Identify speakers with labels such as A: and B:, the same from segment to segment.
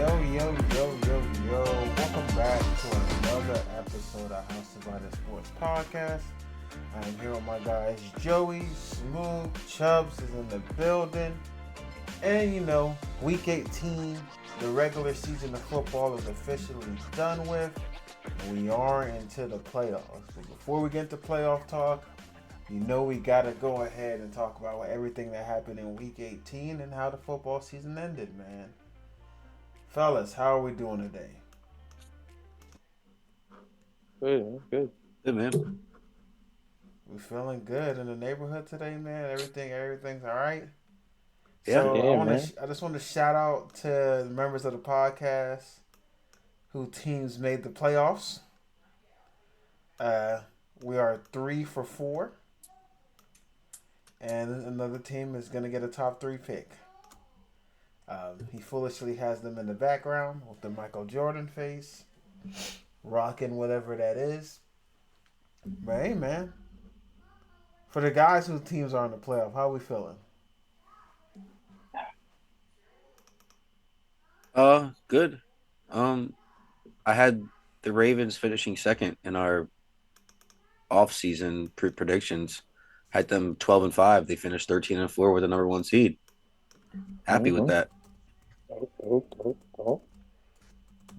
A: Yo. Welcome back to another episode of House of Sports Podcast. I'm here with my guys Joey, Smooth, Chubbs is in the building. And week 18, the regular season of football is officially done with. And we are into the playoffs. But before we get into playoff talk, we got to go ahead and talk about everything that happened in week 18 and how the football season ended, man. Fellas, how are we doing today?
B: Good, man.
A: We feeling good in the neighborhood today, man. Everything's all right.
B: Yeah,
A: So I just want to shout out to the members of the podcast who teams made the playoffs. We are 3 for 4, and another team is gonna get a top 3 pick. He foolishly has them in the background with the Michael Jordan face, rocking whatever that is. But hey, man, for the guys whose teams are in the playoff, how are we feeling?
B: Good. I had the Ravens finishing second in our off-season predictions. Had them 12-5. They finished 13-4 with the number 1 seed. Happy with that.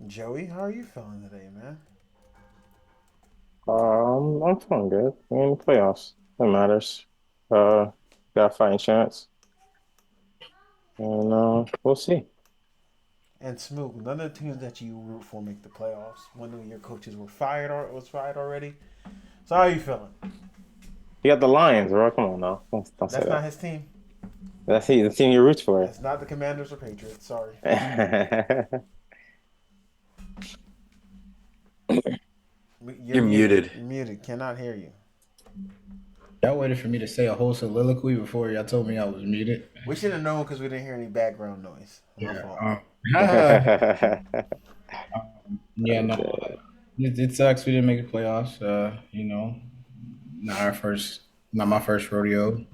A: Joey, how are you feeling today, man?
C: I'm feeling good. We're in the playoffs. That matters. Got a fighting chance. And we'll see.
A: And Smooth, none of the teams that you root for make the playoffs. One of your coaches was fired already. So how are you feeling?
C: You got the Lions, bro. Come on now. Don't say
A: That's
C: that.
A: not his team.
C: That's the team you root for.
A: It's not the Commanders or Patriots. Sorry.
B: You're muted.
A: You're muted. Cannot hear you.
D: Y'all waited for me to say a whole soliloquy before y'all told me I was muted.
A: We should have known because we didn't hear any background noise.
D: Yeah. No. It sucks we didn't make the playoffs. Not my first rodeo.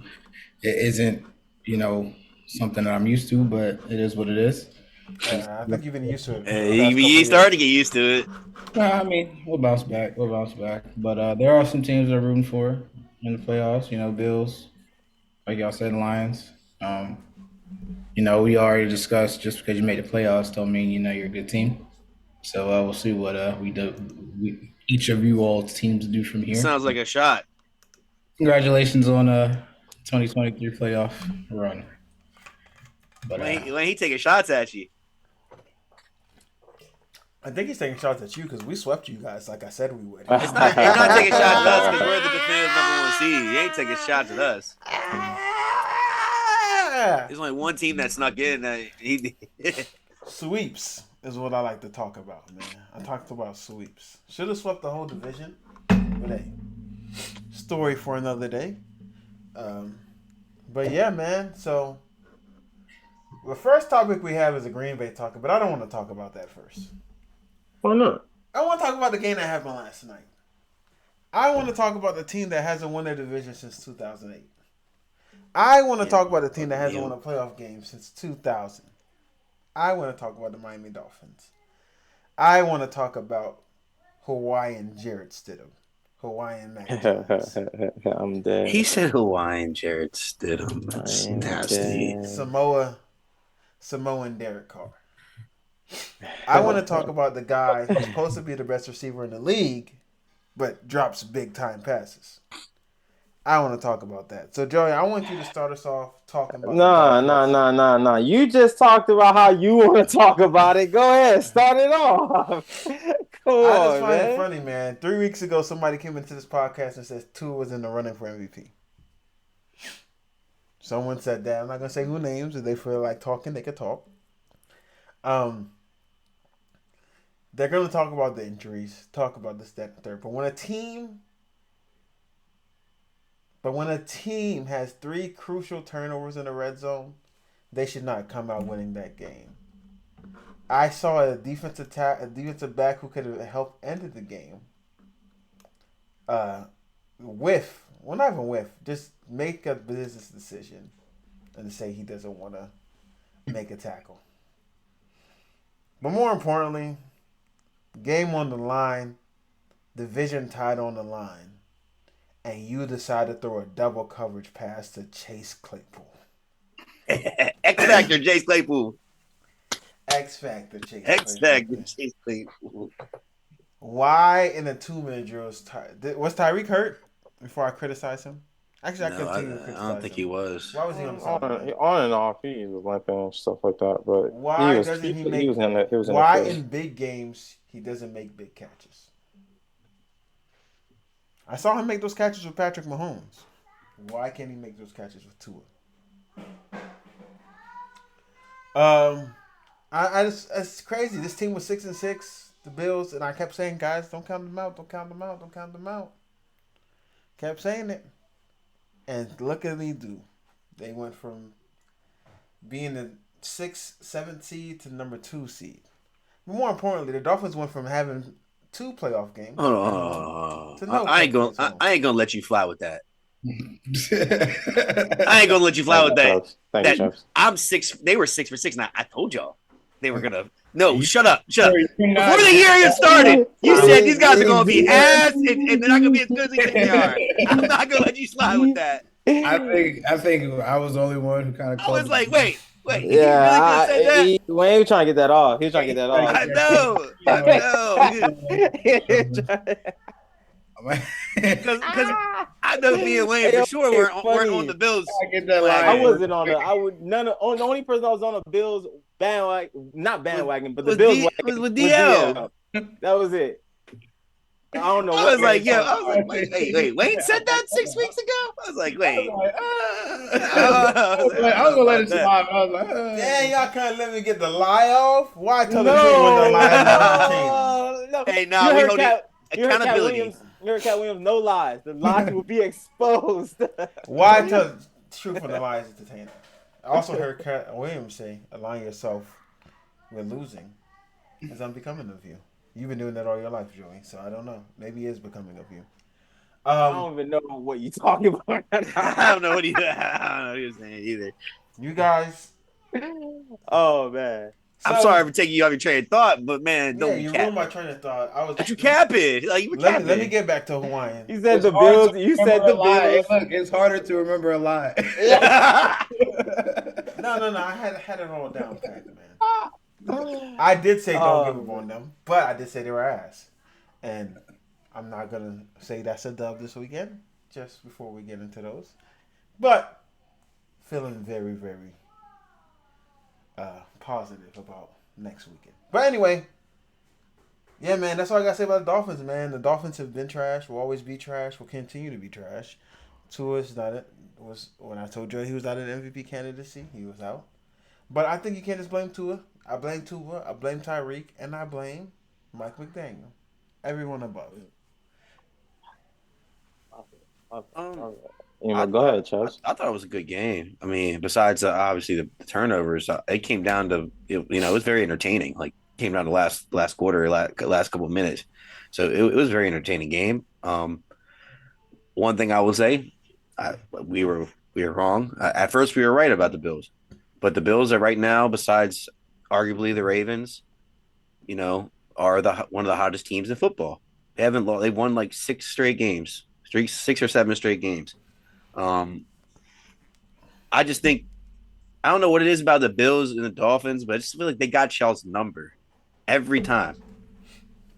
D: It isn't, something that I'm used to, but it is what it is.
A: I think you've been used to it.
B: You started to get used to it.
D: We'll bounce back. But there are some teams that are rooting for in the playoffs. Bills, like y'all said, Lions. We already discussed just because you made the playoffs don't mean you're a good team. So we'll see what each of you all's teams do from here.
B: Sounds like a shot.
D: Congratulations on 2023 playoff run. But
B: when he taking shots at you.
A: I think he's taking shots at you because we swept you guys like I said we would.
B: He's not taking shots at us because we're the defending number 1 seed. He ain't taking shots at us. There's only one team that snuck in.
A: Sweeps is what I like to talk about, man. I talked about sweeps. Should have swept the whole division, but hey, story for another day. But yeah, man. So the first topic we have is a Green Bay talk, but I don't want to talk about that first.
C: Why not?
A: I want to talk about the game that happened last night. I want to talk about the team that hasn't won their division since 2008. I want to talk about the team that hasn't won a playoff game since 2000. I want to talk about the Miami Dolphins. I want to talk about Hawaiian Jarrett Stidham. Hawaiian Mac Jones.
C: I'm dead.
B: He said Hawaiian Jarrett Stidham. That's nasty.
A: Samoan Derek Carr. I want to talk about the guy who's supposed to be the best receiver in the league, but drops big time passes. I want to talk about that. So, Joey, I want you to start us off talking about.
C: No. You just talked about how you want to talk about it. Go ahead, start it off.
A: I just find it funny, man. 3 weeks ago, somebody came into this podcast and said Tua was in the running for MVP. Someone said that. I'm not gonna say who names. If they feel like talking, they could talk. They're gonna talk about the injuries, talk about this, that, and third. But when a team has 3 crucial turnovers in the red zone, they should not come out winning that game. I saw a defensive back who could have helped ended the game. Just make a business decision and say he doesn't want to make a tackle. But more importantly, game on the line, division title on the line, and you decide to throw a double coverage pass to Chase Claypool.
B: X Factor, Chase Claypool.
A: X Factor, Chase
B: X
A: Claypool.
B: Factor, Chase Claypool.
A: Why in the 2-minute drills? Was Tyreek hurt before I criticize him? Actually,
B: No,
A: I continue to criticize
B: I don't think
A: him.
B: he was.
A: Why was he on the sideline?
C: On and off, he was limping and stuff like that. But
A: Why doesn't he make?
C: He was in the
A: Why
C: field.
A: in big games he doesn't make big catches? I saw him make those catches with Patrick Mahomes. Why can't he make those catches with Tua? I just it's crazy. This team was 6-6, the Bills, and I kept saying, guys, don't count them out, don't count them out, don't count them out. Kept saying it, and look at they do. They went from being the 6th, 7th seed to number 2 seed. But more importantly, the Dolphins went from having 2 playoff games to no
B: I ain't gonna let you fly with that. I ain't gonna let you fly with that.
C: Thank you,
B: I'm 6. They were 6 for 6, and I told y'all they were gonna. No, shut up. Before the year even started, you said these guys are gonna be ass, and they're not gonna be as good as they think they are. I'm not gonna let you slide with that.
D: I think I was the only one who kind of.
B: I was like, wait.
C: Yeah,
B: He really said that?
C: Wayne was trying to get that off. He was trying to get that off.
B: I know. Because I know me and Wayne for sure weren't on the Bills.
C: I wasn't on the. The only person that was on the Bills bandwagon, not bandwagon, but the Bills wagon
B: was with DL.
C: That was it. I don't know.
B: I was like, wait. Wayne said that 6 weeks ago. I was like, wait.
D: I was gonna let it slide. I was like,
A: damn, y'all can't let me get the lie off. Why tell the truth when the lie is on the table?
B: Hey, no, we hold it. Accountability.
C: You heard Cat Williams, no lies. The lies will be exposed.
A: Why tell the truth when the lie is entertaining? I also heard Cat Williams say, align yourself with losing is unbecoming of you. You've been doing that all your life, Joey, so I don't know. Maybe it is becoming of you.
C: I don't even know what you're talking about.
B: I don't know what you're saying either.
A: You guys.
C: Oh, man.
B: I'm sorry for taking you off your train of thought, but man, don't be
A: you
B: capping.
A: ruined my train of thought.
B: But you capping. Like, you were capping.
A: Let me get back to Hawaiian.
C: You said the Bills. You said the Bills.
D: Look, it's harder to remember a lie.
A: No. I had it all down, pat, man. I did say don't give up on them, but I did say they were ass. And I'm not going to say that's a dub this weekend, just before we get into those. But feeling very, very positive about next weekend. But anyway, yeah, man, that's all I got to say about the Dolphins, man. The Dolphins have been trash, will always be trash, will continue to be trash. Tua's not it. When I told you he was not an MVP candidacy, he was out. But I think you can't just blame Tua. I blame Tua, I blame Tyreek, and I blame Mike McDaniel. Everyone above.
C: Go ahead, Chaz.
B: I thought it was a good game. I mean, besides obviously the turnovers, it came down to it was very entertaining. Like came down to last quarter, last couple of minutes. So it was a very entertaining game. One thing I will say, we were wrong. At first, we were right about the Bills, but the Bills are right now, besides arguably the Ravens, are one of the hottest teams in football. They haven't lost. They won like 6 straight games, 6 or 7 straight games. I just think I don't know what it is about the Bills and the Dolphins, but I just feel like they got y'all's number every time.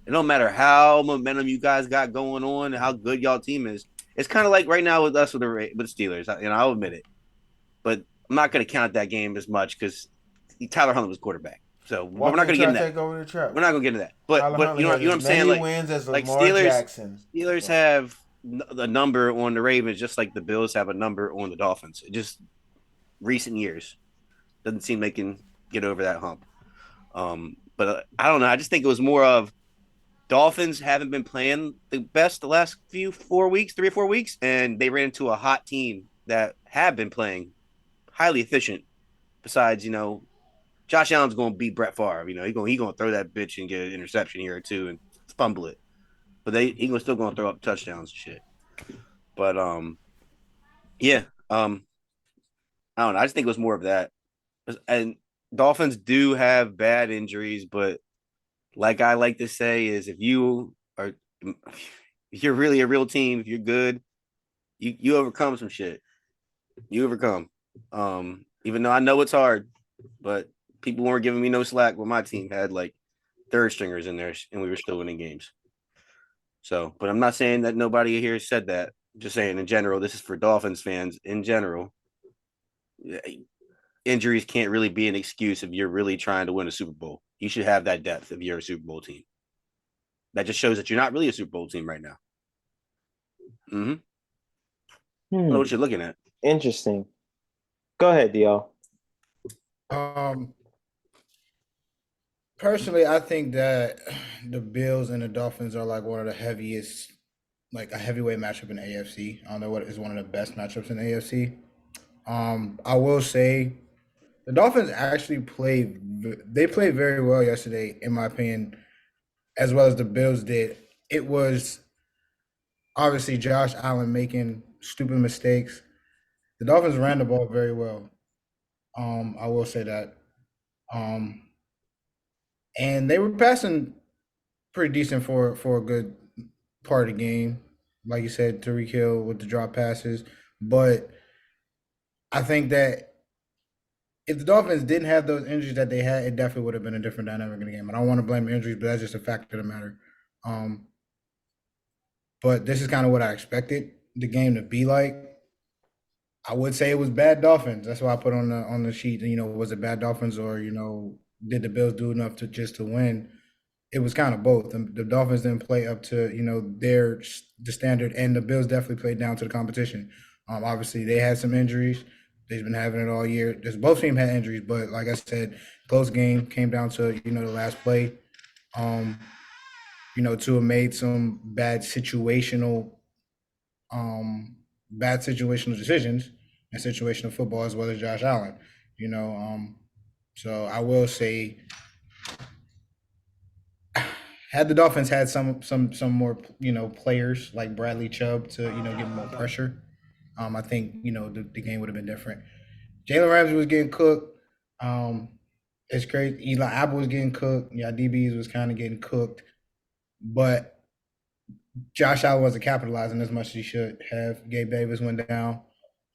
B: It don't matter how momentum you guys got going on and how good y'all team is. It's kind of like right now with us with the Steelers. I'll admit it, but I'm not going to count that game as much because Tyler Huntley was quarterback. So we're not going to get into that. We're not going to get into that. But you know what I'm saying? Like Steelers have the number on the Ravens, just like the Bills have a number on the Dolphins. Just recent years doesn't seem they can get over that hump. But I don't know. I just think it was more of Dolphins haven't been playing the best the last 3 or 4 weeks, and they ran into a hot team that have been playing highly efficient. Besides, Josh Allen's going to beat Brett Favre. He's going to throw that bitch and get an interception here or two and fumble it. But he's still going to throw up touchdowns and shit. But I don't know. I just think it was more of that. And Dolphins do have bad injuries, but like I like to say is if you're really a real team, if you're good, you overcome some shit. You overcome. Even though I know it's hard, but people weren't giving me no slack when my team had like third stringers in there and we were still winning games. So, but I'm not saying that nobody here said that. Just saying in general, this is for Dolphins fans in general. Injuries can't really be an excuse if you're really trying to win a Super Bowl. You should have that depth if you're a Super Bowl team. That just shows that you're not really a Super Bowl team right now. I don't know what you're looking at.
C: Interesting. Go ahead, DL.
D: Personally, I think that the Bills and the Dolphins are like one of the heaviest, like a heavyweight matchup in the AFC. I don't know what is one of the best matchups in the AFC. I will say the Dolphins actually played very well yesterday, in my opinion, as well as the Bills did. It was obviously Josh Allen making stupid mistakes. The Dolphins ran the ball very well. I will say that. And they were passing pretty decent for a good part of the game. Like you said, Tyreek Hill with the drop passes. But I think that if the Dolphins didn't have those injuries that they had, it definitely would have been a different dynamic in the game. I don't want to blame injuries, but that's just a fact of the matter. But this is kind of what I expected the game to be like. I would say it was bad Dolphins. That's why I put on the sheet. Was it bad Dolphins or did the Bills do enough to win? It was kind of both. The Dolphins didn't play up to the standard, and the Bills definitely played down to the competition. Obviously, they had some injuries. They've been having it all year. Both teams had injuries, but like I said, close game came down to the last play. Tua made some bad situational decisions and situational football, as well as Josh Allen. So I will say, had the Dolphins had some more players like Bradley Chubb to give more pressure, I think the game would have been different. Jalen Ramsey was getting cooked. It's crazy. Eli Apple was getting cooked. Yeah, DBs was kind of getting cooked, but Josh Allen wasn't capitalizing as much as he should have. Gabe Davis went down.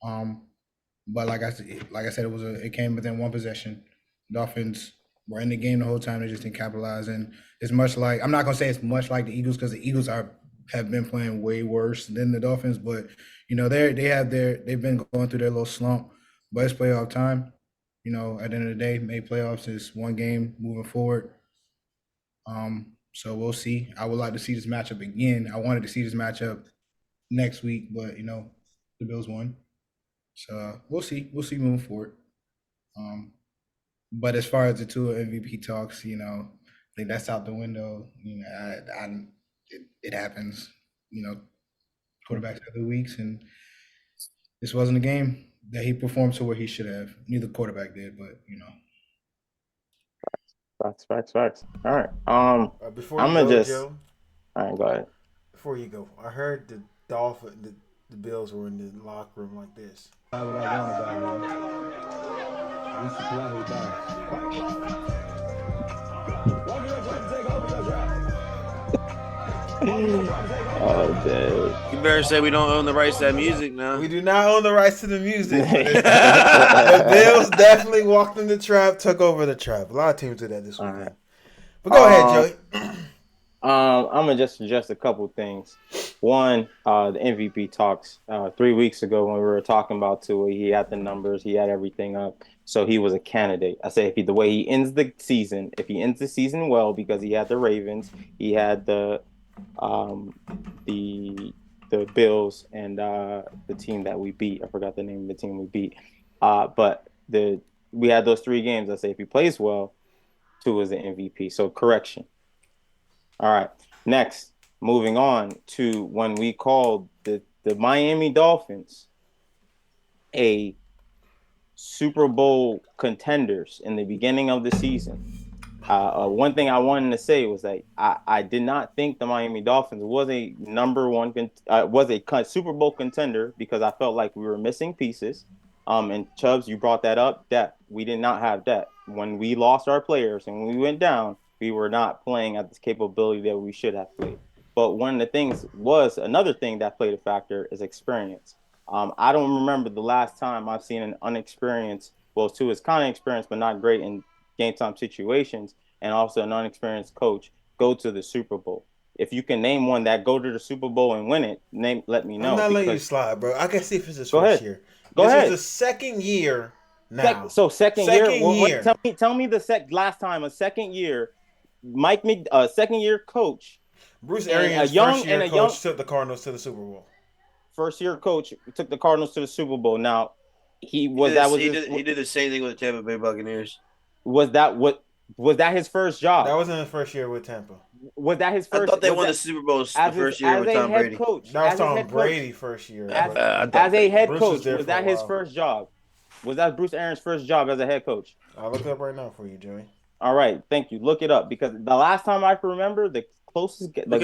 D: But like I said, it came within one possession. Dolphins were in the game the whole time. They just didn't capitalize. And it's much like, I'm not gonna say it's much like the Eagles, because the Eagles have been playing way worse than the Dolphins. But they've been going through their little slump. But it's playoff time. At the end of the day, May playoffs is one game moving forward. So we'll see. I would like to see this matchup again. I wanted to see this matchup next week, but the Bills won. So we'll see. We'll see moving forward. But as far as the two MVP talks, I think that's out the window. It happens. Quarterbacks have the weeks, and this wasn't a game that he performed to where he should have. Neither quarterback did, but
C: Facts. All right.
A: Before
C: I'm
A: you
C: gonna
A: go,
C: just.
A: Joe.
C: All right, go ahead.
A: Before you go, I heard the Bills were in the locker room like this.
C: Oh, dude.
B: You better say we don't own the rights to that music now.
A: We do not own the rights to the music. The Bills definitely walked in the trap, took over the trap. A lot of teams did that this weekend.
C: Right.
A: But go ahead, Joey.
C: I'm gonna just suggest a couple things. One, the MVP talks 3 weeks ago when we were talking about Tua. He had the numbers, he had everything up, so he was a candidate. I say the way he ends the season, if he ends the season well, because he had the Ravens, he had the Bills and the team that we beat. I forgot the name of the team we beat. But we had those 3 games. I say if he plays well, Tua is the MVP. So correction. All right. Next, moving on to when we called the Miami Dolphins a Super Bowl contenders in the beginning of the season. One thing I wanted to say was that I did not think the Miami Dolphins was a Super Bowl contender, because I felt like we were missing pieces. And Chubbs, you brought that up. Depth. We did not have that. When we lost our players and when we went down, we were not playing at this capability that we should have played. But one of the things was another thing that played a factor is experience. I don't remember the last time I've seen an unexperienced, well, Tua is kind of experienced, but not great in game time situations, and also an unexperienced coach go to the Super Bowl. If you can name one that go to the Super Bowl and win it, let me know.
A: I'm not letting you slide, bro. I can see if it's his
C: Go
A: first
C: ahead.
A: year.
C: Go
A: This
C: ahead.
A: was the second year now.
C: Second year.
A: year.
C: Tell me the last time a second year, second year coach.
A: Bruce Arians' first year coach took the Cardinals to the Super Bowl.
C: First year coach took the Cardinals to the Super Bowl. Now he did
B: the same thing with the Tampa Bay Buccaneers.
C: Was that his first job?
A: That wasn't his first year with Tampa.
C: Was that his first?
B: I thought they won the Super Bowl the first year with Tom Brady.
C: Coach,
A: that was Tom Brady's first year.
C: As a head coach, was that his first job? Was that Bruce Arians' first job as a head coach?
A: I'll look it up right now for you, Joey.
C: All right, thank you. Look it up because the last time I can remember, the guy that was closest, the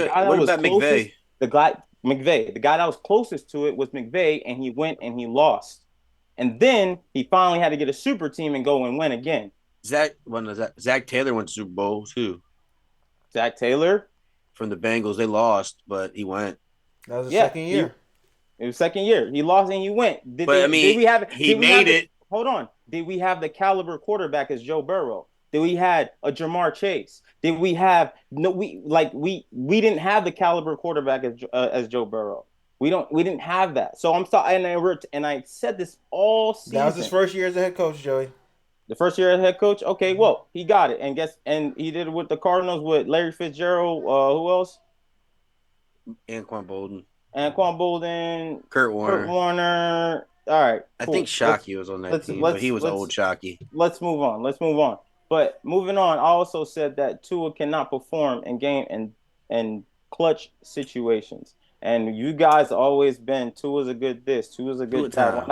C: guy that was closest to it was McVay, and he went and he lost, and then he finally had to get a super team and go and win again.
B: Zach Taylor went to Super Bowl too.
C: Zach Taylor
B: from the Bengals, they lost, but he went.
A: That was the second year.
C: It was second year. He lost and he went.
B: Did we have it?
C: Hold on. Did we have the caliber quarterback as Joe Burrow? Did we had a Jamar Chase? Did we have we didn't have the caliber quarterback as Joe Burrow. We didn't have that. So I'm sorry, and I said this all season.
A: That was his first year as a head coach, Joey.
C: The first year as head coach? Okay, well, he got it. And he did it with the Cardinals with Larry Fitzgerald. Who else?
B: Anquan
C: Bolden.
B: Kurt Warner.
C: All right. Cool.
B: I think Shockey was on that team, but he was old Shockey.
C: Let's move on. But moving on, I also said that Tua cannot perform in game and clutch situations. And you guys always been Tua's a good this, Tua's a good that.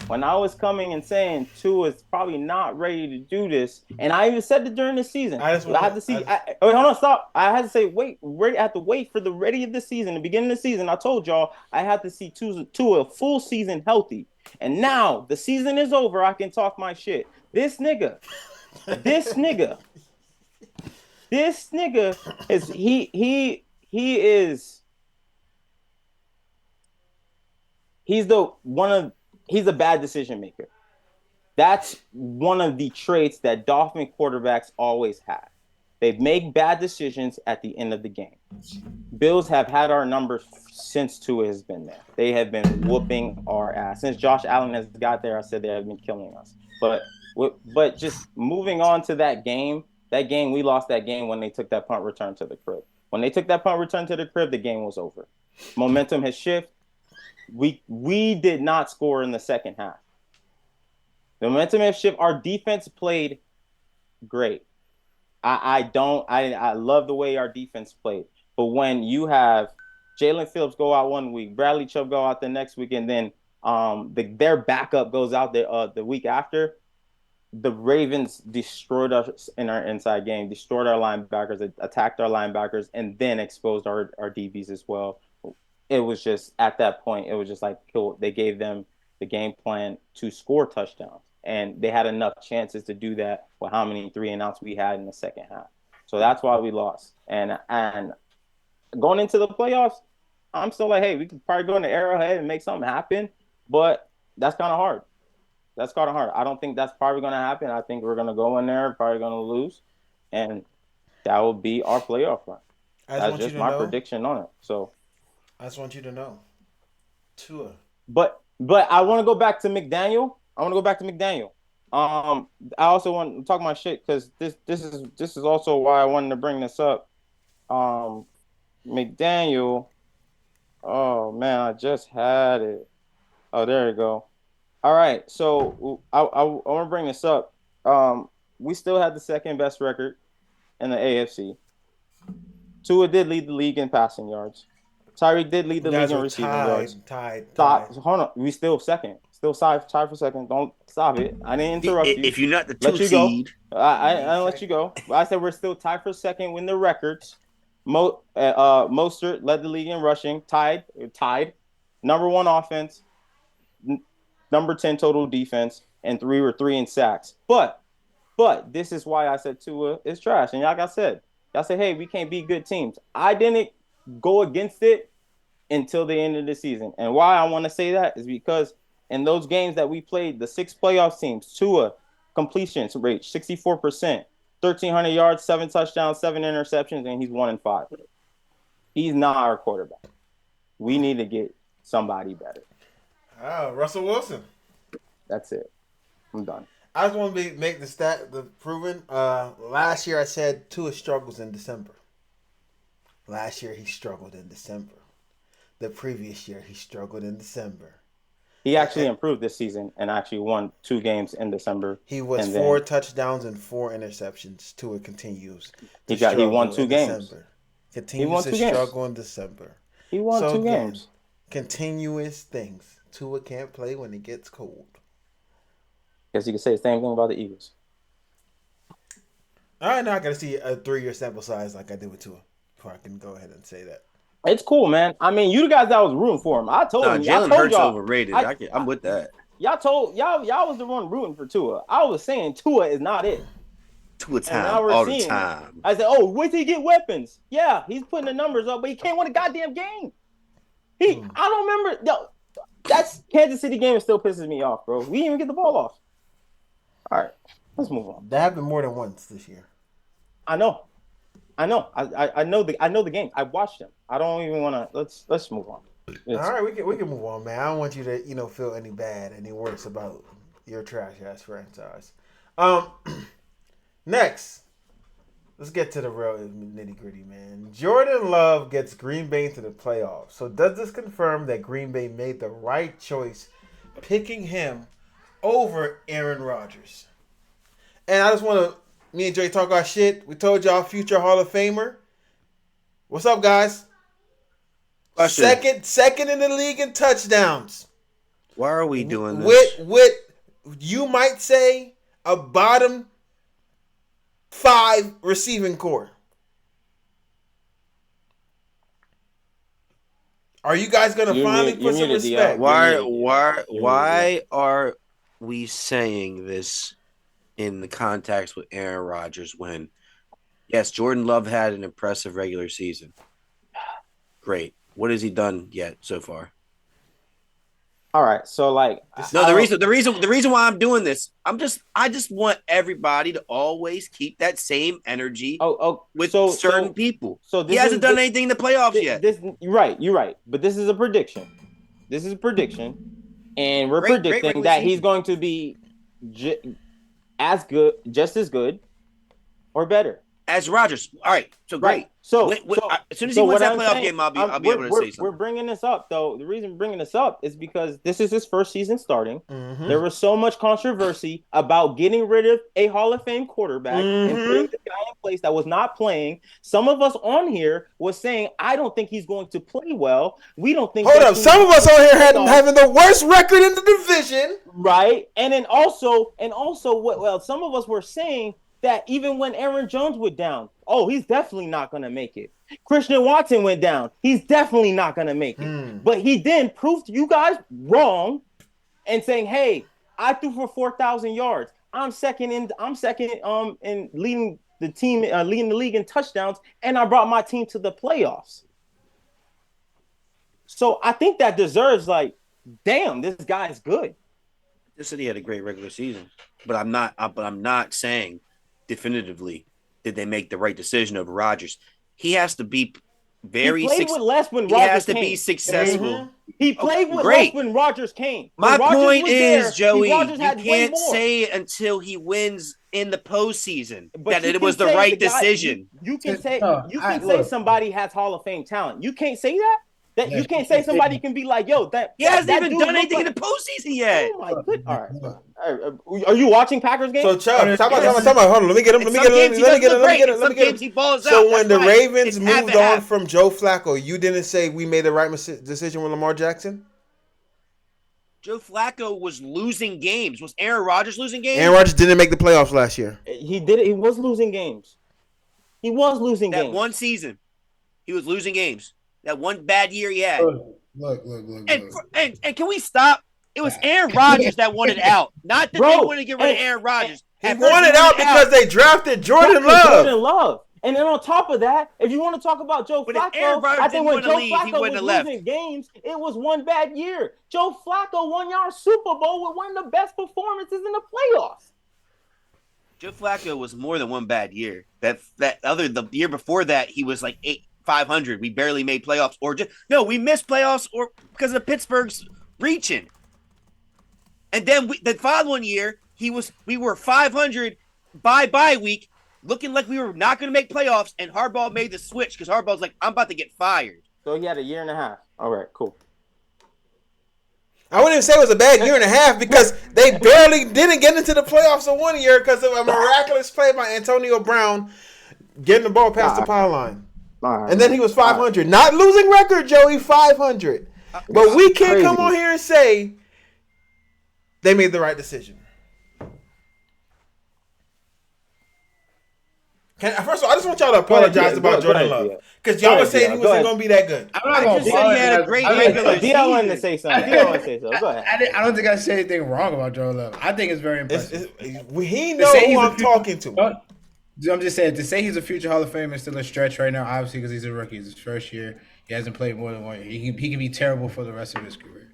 C: When I was coming and saying Tua's probably not ready to do this, and I even said it during the season. I had to see. Wait, hold on, stop. I had to say I had to wait for the ready of the season, the beginning of the season. I told y'all I had to see Tua a full season healthy, and now the season is over. I can talk my shit. This nigga is he is. He's a bad decision maker. That's one of the traits that Dolphin quarterbacks always have. They make bad decisions at the end of the game. Bills have had our numbers since Tua has been there. They have been whooping our ass. Since Josh Allen has got there, I said they have been killing us. But just moving on to that game, we lost that game when they took that punt return to the crib. When they took that punt return to the crib, the game was over. Momentum has shifted. We did not score in the second half. The momentum has shifted. Our defense played great. I love the way our defense played. But when you have Jalen Phillips go out one week, Bradley Chubb go out the next week, and then their backup goes out the week after, the Ravens destroyed us in our inside game, destroyed our linebackers, attacked our linebackers, and then exposed our DBs as well. It was just, at that point, it was just like, cool. They gave them the game plan to score touchdowns. And they had enough chances to do that with how many 3-and-outs we had in the second half. So that's why we lost. And going into the playoffs, I'm still like, hey, we could probably go in the Arrowhead and make something happen. But that's kind of hard. I don't think that's probably going to happen. I think we're going to go in there, probably going to lose. And that will be our playoff run. That's just my prediction on it. So
A: I just want you to know. Tua.
C: But I want to go back to McDaniel. I also want to talk my shit because this is also why I wanted to bring this up. McDaniel. Oh man, I just had it. Oh, there you go. All right, so I want to bring this up. We still had the second best record in the AFC. Tua did lead the league in passing yards. Tyreek did lead the league in receiving yards.
A: Tied.
C: Hold on. We still second. Still tied for second. Don't stop it. I didn't interrupt you.
B: If you're not the 2 seed.
C: I let you go. I said we're still tied for second with the records. Mostert led the league in rushing. Tied. Number 1 offense. Number 10 total defense. and 3 were 3 in sacks. But this is why I said Tua is trash. And like I said, y'all say, hey, we can't beat good teams. I didn't go against it until the end of the season. And why I want to say that is because in those games that we played, the 6 playoff teams, Tua completion rate 64%, 1,300 yards, 7 touchdowns, 7 interceptions, and he's 1-5. He's not our quarterback. We need to get somebody better.
A: Russell Wilson.
C: That's it. I'm done.
A: I just want to make the proven. Last year I said Tua struggles in December. Last year he struggled in December. The previous year he struggled in December.
C: He actually improved this season and actually won 2 games in December.
A: He was 4 touchdowns and 4 interceptions. Tua continues.
C: He won 2 games.
A: December. Continues to struggle in December.
C: He won 2 games.
A: Continuous things. Tua can't play when it gets cold.
C: Guess you could say the same thing about the Eagles.
A: All right, now I got to see a 3-year sample size like I did with Tua before I can go ahead and say that.
C: It's cool, man. I mean, you the guys that was rooting for him. I told him.
B: Jalen Hurts overrated. I'm with that.
C: Y'all was the one rooting for Tua. I was saying Tua is not it.
B: Tua time all the time.
C: I said, oh, wait till he get weapons. Yeah, he's putting the numbers up, but he can't win a goddamn game. I don't remember. Yo, that's Kansas City game. It still pisses me off, bro. We didn't even get the ball off. All right, let's move on.
A: That happened more than once this year.
C: I know. I know the game. I watched them. I don't even want to. Let's move on.
A: All right, we can move on, man. I don't want you to feel any worse about your trash ass franchise. Next, let's get to the real nitty gritty, man. Jordan Love gets Green Bay into the playoffs. So does this confirm that Green Bay made the right choice picking him over Aaron Rodgers? And I just want to. Me and Jay talk our shit. We told y'all future Hall of Famer. What's up, guys? Second in the league in touchdowns.
B: Why are we doing this?
A: With you might say a bottom 5 receiving core. Are you guys gonna finally put some respect?
B: Why are we saying this in the context with Aaron Rodgers when, yes, Jordan Love had an impressive regular season. Great. What has he done yet so far?
C: All right. So
B: the reason why I'm doing this, I just want everybody to always keep that same energy with certain people. So he hasn't done anything in the playoffs yet.
C: You're right. But this is a prediction. And we're predicting that he's going to be just as good, or better
B: as Rodgers. All right, so great.
C: Right. So
B: as soon as he wins that playoff game, I'll be able to say something.
C: We're bringing this up, though. The reason we're bringing this up is because this is his first season starting. Mm-hmm. There was so much controversy about getting rid of a Hall of Fame quarterback and putting the guy in place that was not playing. Some of us on here was saying, I don't think he's going to play well. We don't think.
A: Hold up. Some of us on here had him having the worst record in the division.
C: Right. And then also, some of us were saying that even when Aaron Jones went down, he's definitely not going to make it. Christian Watson went down. He's definitely not going to make it. But he then proved you guys wrong and saying, hey, I threw for 4,000 yards. I'm second in leading the team, leading the league in touchdowns, and I brought my team to the playoffs. So I think that deserves damn, this guy is good.
B: Just said he had a great regular season, but I'm not saying definitively did they make the right decision over Rodgers. He has to be very
C: with less when Rodgers
B: has to
C: came.
B: be successful.
C: Mm-hmm. He played with less when Rodgers came.
B: My point is, Joey, you can't say until he wins in the postseason that it was the right decision.
C: You can say somebody has Hall of Fame talent. You can't say that. You can't say somebody can be like, yo, that
B: he hasn't even done anything in the postseason yet.
C: Oh my goodness! All right, are you watching Packers games?
A: So Chubb, talk about. Hold on, let me get him. So when the Ravens moved on from Joe Flacco, you didn't say we made the right decision with Lamar Jackson.
B: Joe Flacco was losing games. Was Aaron Rodgers losing games?
A: Aaron Rodgers didn't make the playoffs last year.
C: He did it. He was losing games.
B: That one season, he was losing games. That one bad year he had.
D: Look.
B: And can we stop It was Aaron Rodgers that wanted out, not that they wanted to get rid of Aaron Rodgers.
A: He wanted out because they drafted Jordan Love.
C: And then on top of that, if you want to talk about Joe Flacco, I think when Joe Flacco was losing games, it was one bad year. Joe Flacco won y'all Super Bowl with one of the best performances in the playoffs.
B: Joe Flacco was more than one bad year. The year before that, he was like 500. We barely made playoffs, we missed playoffs or because of Pittsburgh's reaching. And then the following year, we were 500 bye week, looking like we were not going to make playoffs, and Harbaugh made the switch because Harbaugh's like, I'm about to get fired.
C: So he had a year and a half. All right, cool.
A: I wouldn't even say it was a bad year and a half because they barely didn't get into the playoffs in 1 year because of a miraculous play by Antonio Brown getting the ball past the pylon. And then he was 500. Not losing record, Joey, 500. But we can't come on here and say they made the right decision. First of all, I just want y'all to apologize about Jordan Love because y'all were saying he wasn't going to be that good.
C: I'm not going to say he had a great regular season. DL wanted to say something. Go ahead.
D: I don't think I said anything wrong about Jordan Love. I think it's very impressive.
A: He knows who I'm talking to.
D: I'm just saying, to say he's a future Hall of Famer is still a stretch right now, obviously, because he's a rookie. It's his first year. He hasn't played more than 1 year. He can be terrible for the rest of his career.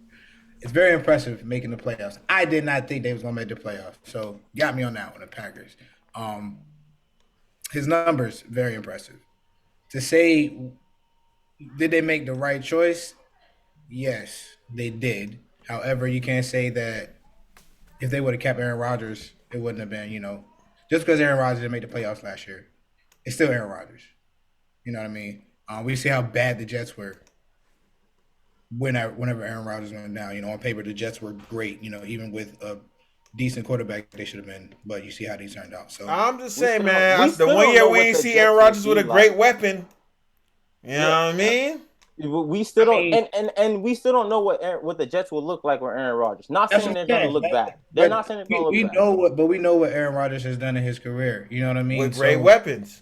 D: It's very impressive making the playoffs. I did not think they was going to make the playoffs. So, got me on that one, the Packers. His numbers, very impressive. To say, did they make the right choice? Yes, they did. However, you can't say that if they would have kept Aaron Rodgers, it wouldn't have been, just because Aaron Rodgers didn't make the playoffs last year, it's still Aaron Rodgers. You know what I mean? We see how bad the Jets were whenever Aaron Rodgers went down. On paper, the Jets were great. Even with a decent quarterback, they should have been. But you see how these turned out. So
A: I'm just saying, man. The 1 year we ain't see Aaron Rodgers with a great weapon. You know what I mean?
C: We still don't, and we still don't know what the Jets will look like with Aaron Rodgers. Not saying they're going to look bad. They're not saying they're going to look bad.
D: We know what Aaron Rodgers has done in his career. You know what I mean?
A: With great weapons.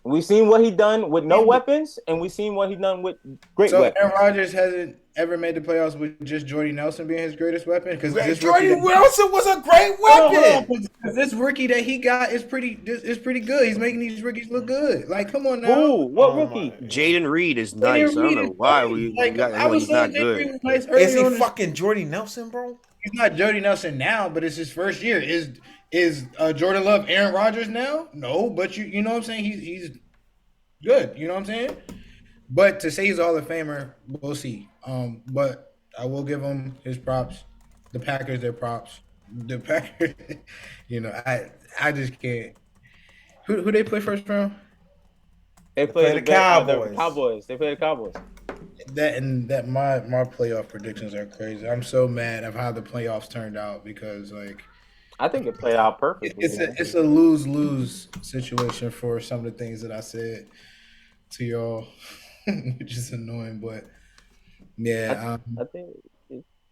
C: We've seen what he done with no weapons, and we've seen what he done with great weapons.
D: Aaron Rodgers hasn't ever made the playoffs with just Jordy Nelson being his greatest weapon? Because
A: Jordy Nelson was a great weapon.
D: This rookie that he got is pretty good. He's making these rookies look good. Like, come on now.
C: Ooh, what rookie?
B: Jaden Reed is nice. I don't know why we got him when he's not good.
A: Is he fucking Jordy Nelson, bro?
D: He's not Jordy Nelson now, but it's his first year. Is Jordan Love Aaron Rodgers now? No, but you know what I'm saying? He's good. You know what I'm saying? But to say he's a Hall of Famer, we'll see. But I will give him his props. The Packers, their props. The Packers, I just can't. Who they play first round?
C: They play the Cowboys. They play the Cowboys.
D: My playoff predictions are crazy. I'm so mad of how the playoffs turned out because
C: I think it played out perfectly.
D: It's a lose-lose situation for some of the things that I said to y'all, which is annoying. But yeah,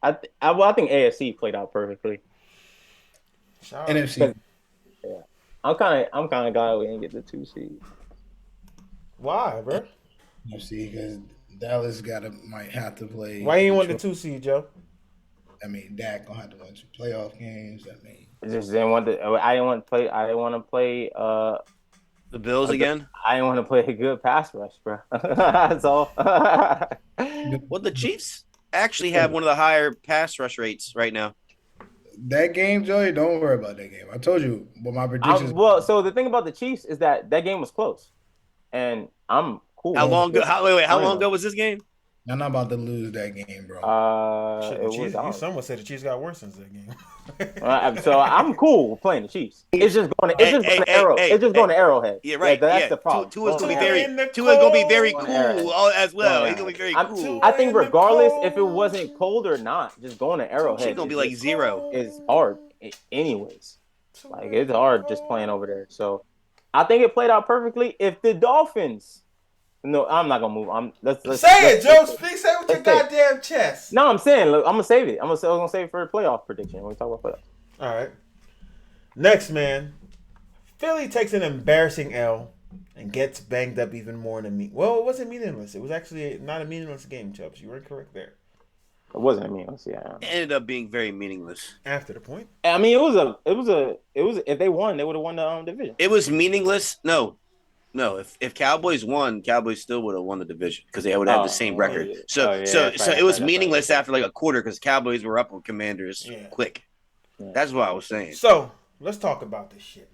C: I think AFC played out perfectly.
D: NFC.
C: Yeah, I'm kind of glad we didn't get the 2 seed.
A: Why, bro?
D: NFC because Dallas might have to play.
A: Why you want the 2 seed, Joe?
D: I mean, Dak gonna have to win some playoff games.
C: I just didn't want to. I didn't want to play. I didn't want to play.
B: The Bills again.
C: I didn't want to play a good pass rush, bro. That's all.
B: Well, the Chiefs actually have one of the higher pass rush rates right now.
D: That game, Joey, don't worry about that game. I told you what my predictions.
C: So the thing about the Chiefs is that game was close, and I'm cool.
B: How long ago was this game?
D: I'm not about to lose that game, bro.
A: Someone said the Chiefs got worse since that game.
C: So I'm cool with playing the Chiefs. It's just going to Arrowhead.
B: Yeah, right.
C: That's the problem.
B: Tua's gonna be very cool as well. He's gonna be very cool.
C: I think regardless if it wasn't cold or not, just going to Arrowhead.
B: It's gonna be like 0.
C: It's hard, anyways. Like it's hard just playing over there. So I think it played out perfectly. If the Dolphins. No, I'm not gonna move. Let's
A: say it, Joe. Say it with your goddamn chest.
C: No, I'm saying. Look, I'm gonna save it. I'm gonna save it for a playoff prediction when we talk about playoffs.
A: All right. Next, man. Philly takes an embarrassing L and gets banged up even more than me. Well, it wasn't meaningless. It was actually not a meaningless game, Chubbs. You were correct there.
C: It wasn't meaningless. Yeah.
B: It ended up being very meaningless.
A: After the point.
C: I mean, it was. If they won, they would have won the division.
B: It was meaningless. No. If Cowboys won, Cowboys still would have won the division because they would have the same record.
C: Yeah.
B: So
C: Right,
B: it was
C: right,
B: meaningless
C: right.
B: after like a quarter because Cowboys were up on Commanders quick.
C: Yeah.
B: That's what I was saying.
A: So let's talk about this shit,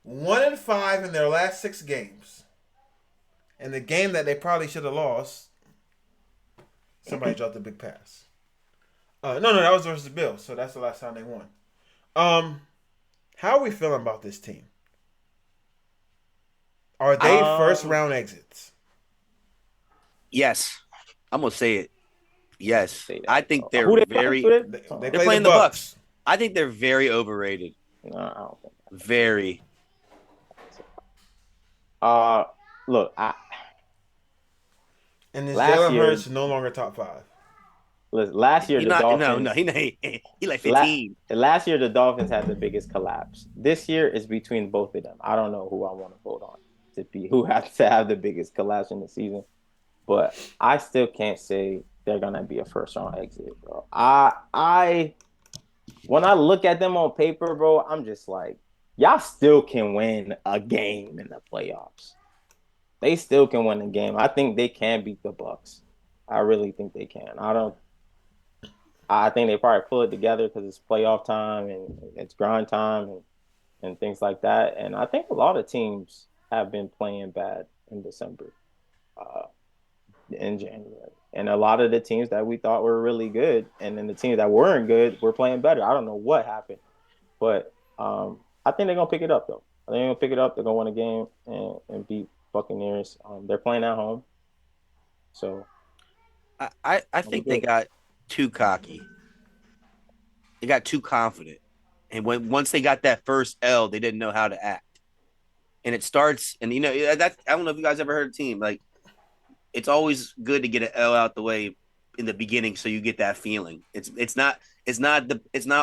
A: man. 1-5 in their last 6 games, and the game that they probably should have lost, somebody dropped a big pass. No, that was versus the Bills, so that's the last time they won. How are we feeling about this team? Are they first round exits?
B: Yes, I'm gonna say it. Yes, I think they're
C: Who
B: very.
A: They're
B: playing the Bucks. I think they're very overrated.
C: No, I don't think that.
B: Very.
C: Look,
A: and this Jalen Hurts no longer top 5.
C: Last year, Dolphins.
B: He like 15.
C: Last year, the Dolphins had the biggest collapse. This year is between both of them. I don't know who I want to vote on to be who has to have the biggest collapse in the season, but I still can't say they're gonna be a first round exit, bro. When I look at them on paper, bro, I'm just like, y'all still can win a game in the playoffs. They still can win a game. I think they can beat the Bucks. I really think they can. I think they probably pull it together because it's playoff time and it's grind time and things like that. And I think a lot of teams have been playing bad in December, in January. And a lot of the teams that we thought were really good and then the teams that weren't good were playing better. I don't know what happened. But I think they're going to pick it up, though. I think they're going to pick it up. They're going to win a game and beat Buccaneers. They're playing at home. So
B: I think they got too cocky. They got too confident. And once they got that first L, they didn't know how to act. And it starts, and that I don't know if you guys ever heard a team, like, it's always good to get an L out the way in the beginning so you get that feeling. It's not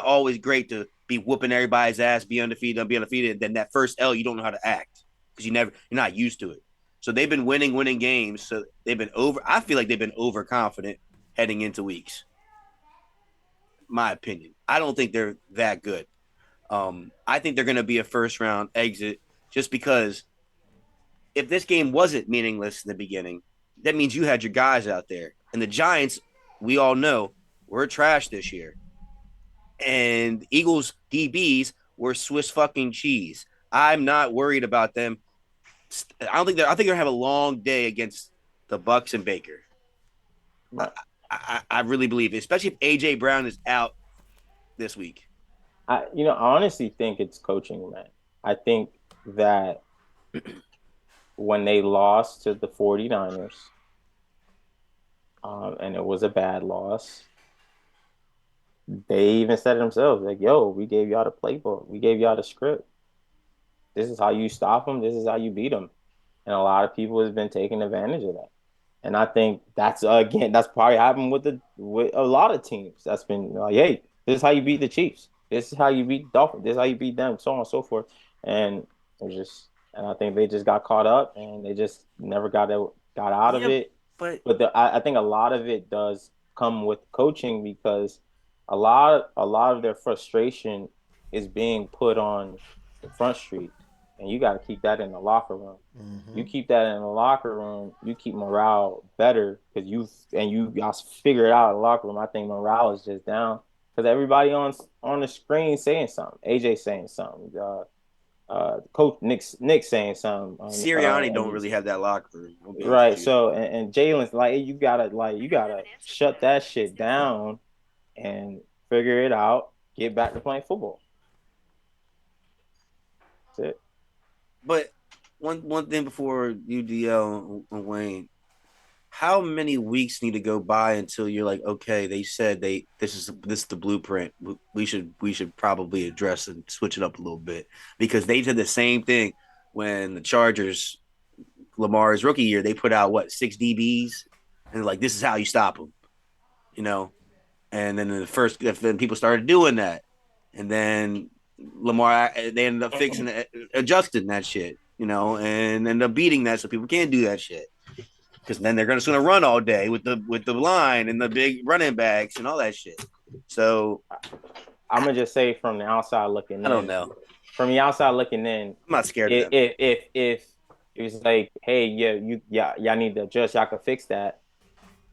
B: always great to be whooping everybody's ass, be undefeated, and then that first L you don't know how to act because you're not used to it. So they've been winning games. So I feel like they've been overconfident heading into weeks. My opinion. I don't think they're that good. I think they're going to be a first round exit just because if this game wasn't meaningless in the beginning, that means you had your guys out there. And the Giants, we all know, were trash this year. And Eagles DBs were Swiss fucking cheese. I'm not worried about them. I think they're going to have a long day against the Bucks and Baker. I really believe it, especially if A.J. Brown is out this week.
C: I honestly think it's coaching, man. I think that when they lost to the 49ers, and it was a bad loss, they even said it themselves, like, yo, we gave y'all the playbook. We gave y'all the script. This is how you stop them. This is how you beat them. And a lot of people have been taking advantage of that. And I think that's probably happened with a lot of teams. That's been like, hey, this is how you beat the Chiefs. This is how you beat the Dolphins. This is how you beat them, so on and so forth. And I think they just got caught up and they just never got out of it. But I think a lot of it does come with coaching because a lot of their frustration is being put on the front street. And you got to keep that in the locker room. Mm-hmm. You keep that in the locker room, you keep morale better because you guys figure it out in the locker room. I think morale is just down because everybody on the screen saying something. AJ saying something. Coach Nick saying something.
B: Sirianni don't really have that locker room,
C: right? So and Jalen's like, you gotta shut that shit down and figure it out. Get back to playing football. That's it.
B: But one thing before UDL and Wayne, how many weeks need to go by until you're like, okay, they said this is the blueprint. We should probably address and switch it up a little bit because they did the same thing when the Chargers, Lamar's rookie year, they put out 6 DBs and like this is how you stop them, And then then people started doing that, and then Lamar, they ended up adjusting that shit, and ended up beating that so people can't do that shit. because then they're just going to run all day with the line and the big running backs and all that shit. So
C: I'm gonna just say from the outside looking in.
B: I don't know.
C: From the outside looking in,
B: I'm not scared of them.
C: If it was like, hey, y'all need to adjust, y'all can fix that.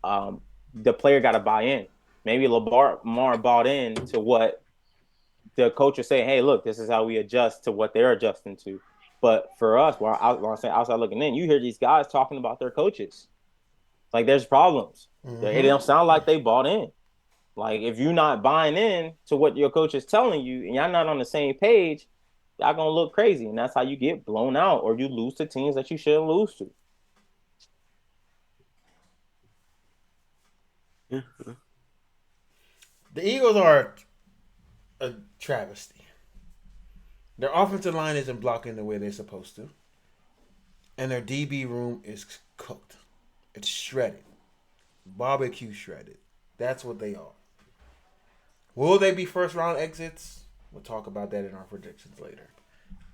C: The player got to buy in. Maybe Lamar bought in to what the coach is saying. Hey, look, this is how we adjust to what they're adjusting to. But for us, when I say outside looking in, you hear these guys talking about their coaches. Like there's problems. Mm-hmm. It don't sound like they bought in. Like if you're not buying in to what your coach is telling you and y'all not on the same page, y'all gonna look crazy. And that's how you get blown out or you lose to teams that you shouldn't lose to.
A: Yeah. The Eagles are a travesty. Their offensive line isn't blocking the way they're supposed to. And their DB room is cooked. It's shredded. Barbecue shredded. That's what they are. Will they be first round exits? We'll talk about that in our predictions later.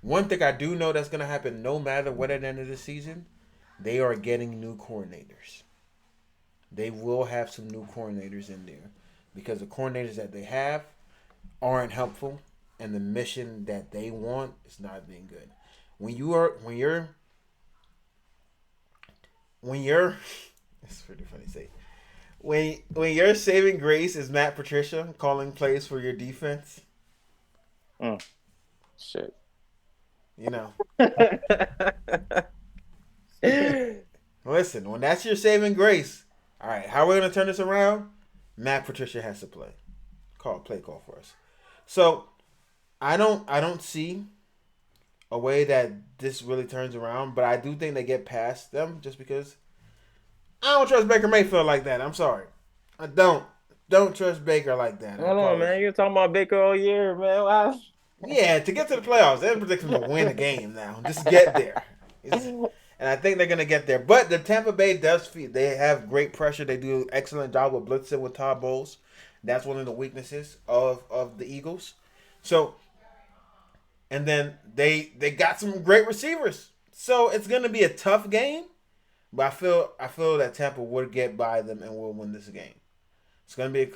A: One thing I do know that's going to happen no matter what at the end of the season, they are getting new coordinators. They will have some new coordinators in there because the coordinators that they have aren't helpful and the mission that they want is not being good. When you're it's pretty funny to say. When your saving grace is Matt Patricia calling plays for your defense.
C: Shit.
A: You know. Listen, when that's your saving grace, all right, how are we going to turn this around? Matt Patricia has to play call for us. So, I don't see a way that this really turns around, but I do think they get past them just because I don't trust Baker Mayfield like that. I'm sorry. I don't trust Baker like that.
C: Hold on, man. You're talking about Baker all year, man. Wow.
A: Yeah, to get to the playoffs, they're predicting to win the game now. Just get there. And I think they're going to get there. But the Tampa Bay they have great pressure. They do an excellent job with blitzing with Todd Bowles. That's one of the weaknesses of the Eagles. So, and then they got some great receivers. So it's going to be a tough game. But I feel that Tampa would get by them and will win this game. It's going to be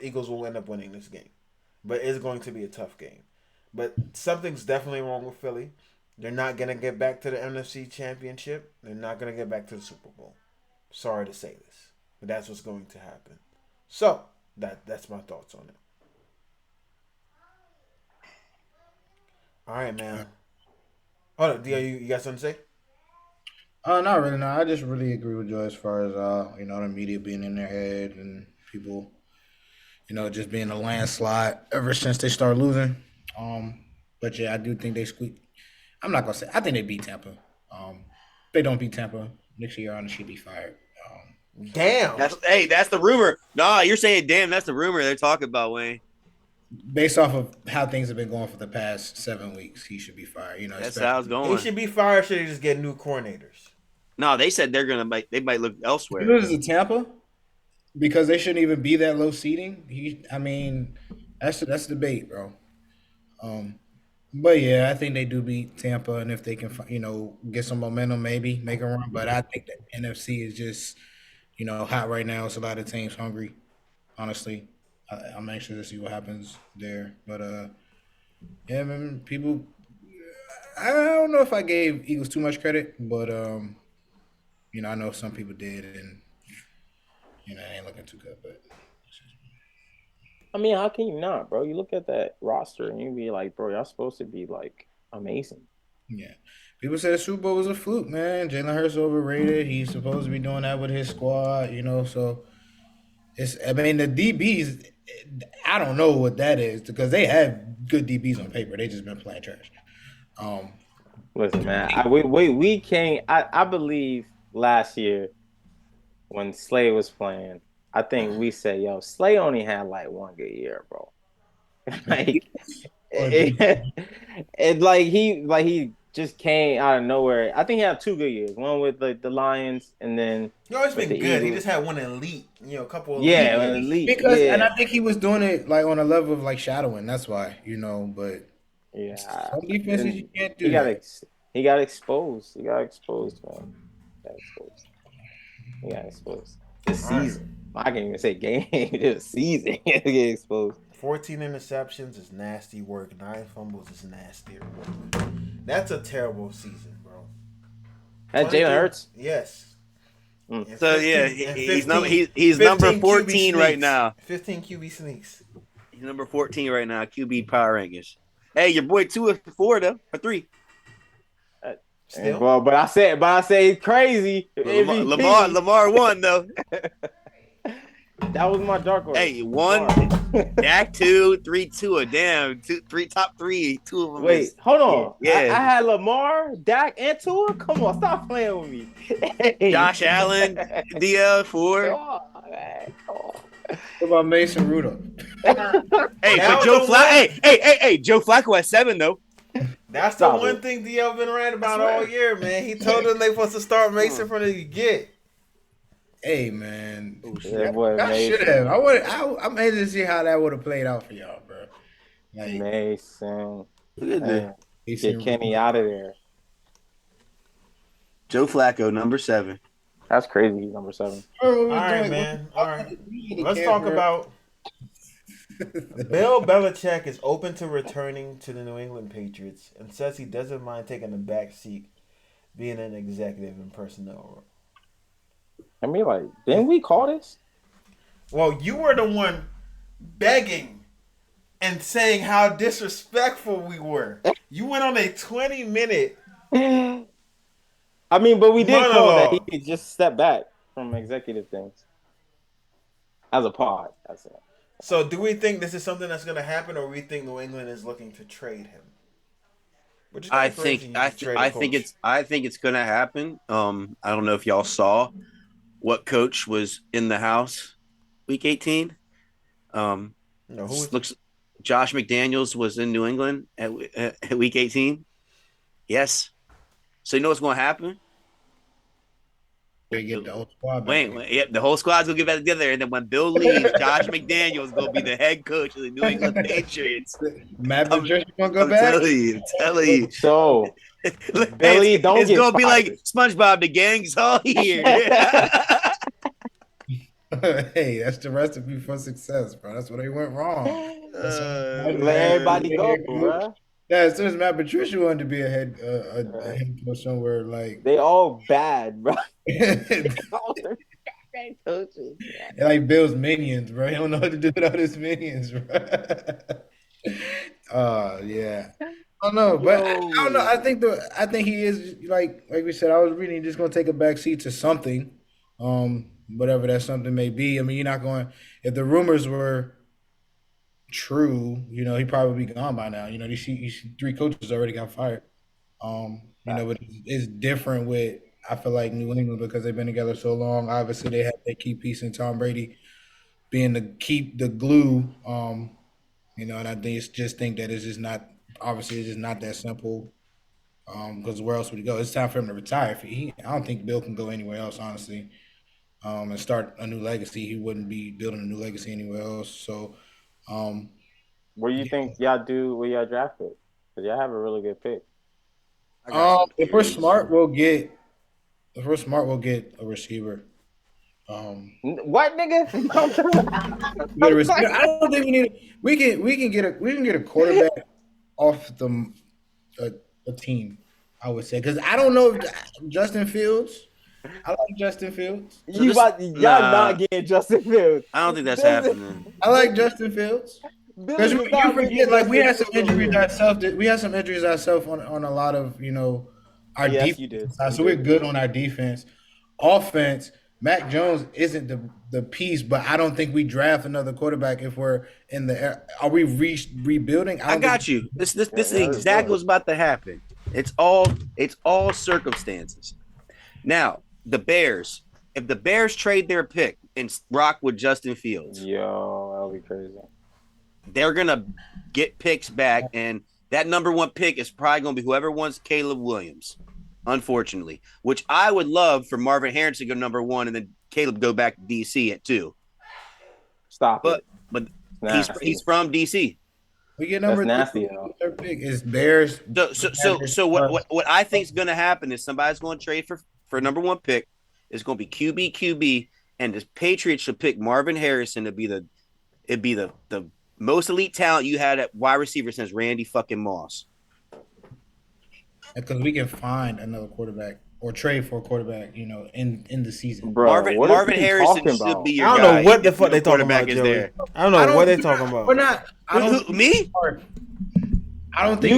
A: Eagles will end up winning this game. But it's going to be a tough game. But something's definitely wrong with Philly. They're not going to get back to the NFC Championship. They're not going to get back to the Super Bowl. Sorry to say this, but that's what's going to happen. So, that's my thoughts on it. All right, man. Hold up, you got something to say?
D: Not really. No, I just really agree with Joe as far as the media being in their head and people, just being a landslide ever since they started losing. But yeah, I do think they squeak. I'm not gonna say. I think they beat Tampa. If they don't beat Tampa next year, honestly, should be fired.
A: Damn.
B: That's the rumor. Nah, you're saying damn. That's the rumor they're talking about, Wayne.
D: Based off of how things have been going for the past 7 weeks, he should be fired.
B: That's how it's going.
A: He should be fired. Should they just get new coordinators?
B: No, they said they might look elsewhere.
D: He loses to Tampa because they shouldn't even be that low seeding. That's debate, bro. But yeah, I think they do beat Tampa, and if they can, get some momentum, maybe make a run. But I think the NFC is just, hot right now. It's a lot of teams hungry. Honestly, I'm anxious to see what happens there. But yeah, man, people. I don't know if I gave Eagles too much credit, but I know some people did, and it ain't looking too good. But
C: I mean, how can you not, bro? You look at that roster and you be like, bro, y'all supposed to be like amazing.
D: Yeah. People say the Super Bowl was a fluke, man. Jalen Hurts overrated. He's supposed to be doing that with his squad, so the DBs, I don't know what that is because they have good DBs on paper. They just been playing trash.
C: Listen, man, we can't. I believe last year when Slay was playing, I think we said, yo, Slay only had like one good year, bro. He just came out of nowhere. I think he had 2 good years. One with the Lions, and then
A: it's been good. Eagles. He just had one elite, a couple of
C: elite.
D: And I think he was doing it like on a level of like shadowing. That's why, but
C: yeah,
D: some defenses you can't do.
C: He got exposed. He got exposed, man. He got exposed. This
A: All right.
C: season. I can't even say game. This season. He get exposed.
A: 14 interceptions is nasty work. 9 fumbles is nastier work. That's a terrible season, bro.
C: That Jalen Hurts?
A: Yes.
C: Mm.
B: So
A: 15
B: yeah,
A: and
B: he's
A: 15
B: he's number
A: 15 QB
B: 14 right
A: sneaks.
B: now.
A: 15 QB sneaks.
B: He's number 14 right now. QB power rankings. Hey, your boy 2 for 4 though, for 3.
A: Still,
C: But I say crazy. MVP.
B: Lamar won though.
C: That was my dark horse.
B: Hey, 1, Dak 2, 3 Tua. Damn, 3 top 3. 2 of them.
C: Wait, hold on.
B: Yeah.
C: I had Lamar, Dak, and Tua. Come on, stop playing with me. Hey.
B: Josh Allen, DL 4.
C: Come on, man. Come on.
D: What about Mason Rudolph?
B: Hey,
A: That
B: but Joe
A: was the
B: Flacco. Hey, Joe Flacco at 7 though.
A: that's the
C: Stop
A: one
C: it.
A: thing DL been right about all year, man. He told them they supposed to start Mason from the get.
D: Hey man,
C: Yeah, boy,
D: I
C: Mason.
D: should have. I'm anxious to see how that would have played out for y'all, bro. Like,
C: Mason.
B: Look at that.
C: Get Kenny out of there.
B: Joe Flacco, number 7.
C: That's crazy. He's number 7.
A: All right, man. All right. Let's talk about Bill Belichick is open to returning to the New England Patriots and says he doesn't mind taking a back seat being an executive in personnel role.
C: I mean, like, didn't we call this?
A: Well, you were the one begging and saying how disrespectful we were. You went on a 20-minute.
C: I mean, but we did call that
A: monologue.
C: he could just step back from executive things. As a pod, that's it.
A: So, do we think this is something that's going to happen, or we think New England is looking to trade him? Which is
B: I
A: kinda crazy
B: think
A: you just trade a coach.
B: I think it's gonna happen. I don't know if y'all saw what coach was in the house week 18.
A: No, who was,
B: Looks Josh McDaniels was in New England at week 18. Yes. So you know what's gonna happen?
D: they get the whole squad back.
B: Wait, the whole squad's gonna get back together, and then when Bill leaves, Josh McDaniels is gonna be the head coach of the New England Patriots.
D: Matt Patricia gonna go
B: I'm
D: back.
B: telling you.
C: So, Billy, don't
B: it's
C: get
B: gonna be
C: fired.
B: like SpongeBob. The gang's all here.
D: Hey, that's the recipe for success, bro. That's where they went wrong.
C: let everybody go, bro.
D: Yeah, as soon as Matt Patricia wanted to be a head coach somewhere, like
C: They all bad, bro.
D: like Bill's minions, bro. He don't know what to do without his minions, bro. Yeah. I don't know, but I don't know. I think he is like we said. I was reading, he's just gonna take a back seat to something, whatever that something may be. I mean, you're not going. If the rumors were true, you know, he'd probably be gone by now. You know, you see 3 coaches already got fired. You know, but it's different with, I feel like, New England because they've been together so long. Obviously, they have their key piece in Tom Brady being the glue. You know, and I just think that it's just not, obviously, it's just not that simple. Because where else would he go? It's time for him to retire. I don't think Bill can go anywhere else, honestly, and start a new legacy. He wouldn't be building a new legacy anywhere else. So,
C: What do you think y'all do with y'all draft pick? Because y'all have a really good pick.
D: if we're smart, we'll get a receiver.
C: What, nigga?
D: Get a receiver. I don't think we need. We can get a quarterback off a team. I would say because I don't know if Justin Fields. I like Justin Fields.
C: Y'all not getting Justin Fields.
B: I don't think that's happening.
D: I like Justin Fields. Because you forget, like we had some injuries ourselves. We had some injuries ourselves on a lot of our defense.
C: You did.
D: So we're good on our defense. Offense, Mac Jones isn't the piece, but I don't think we draft another quarterback if we're in the. Are we rebuilding?
B: I got you. This is exactly what's about to happen. It's all circumstances. Now the Bears. If the Bears trade their pick and rock with Justin Fields,
C: Yo, that'll be crazy.
B: they're gonna get picks back, and that number 1 pick is probably gonna be whoever wants Caleb Williams. Unfortunately, which I would love for Marvin Harrison to go number 1, and then Caleb go back to DC at 2.
C: Stop
B: But
C: it.
B: he's from DC.
D: We get number
C: That's
D: 3.
C: nasty, though.
D: Their pick is Bears.
B: So what I think is going to happen is somebody's going to trade for number 1 pick, It's going to be QB, and the Patriots should pick Marvin Harrison to be the most elite talent you had at wide receiver since Randy fucking Moss.
D: Because we can find another quarterback or trade for a quarterback, in the season.
C: Bro,
B: Marvin Harrison should be your guy.
A: I don't know what the fuck they talking
B: quarterback
A: about,
B: is
A: Joey.
B: there.
A: I don't know what they talking about.
D: We're not.
B: Me?
D: I don't think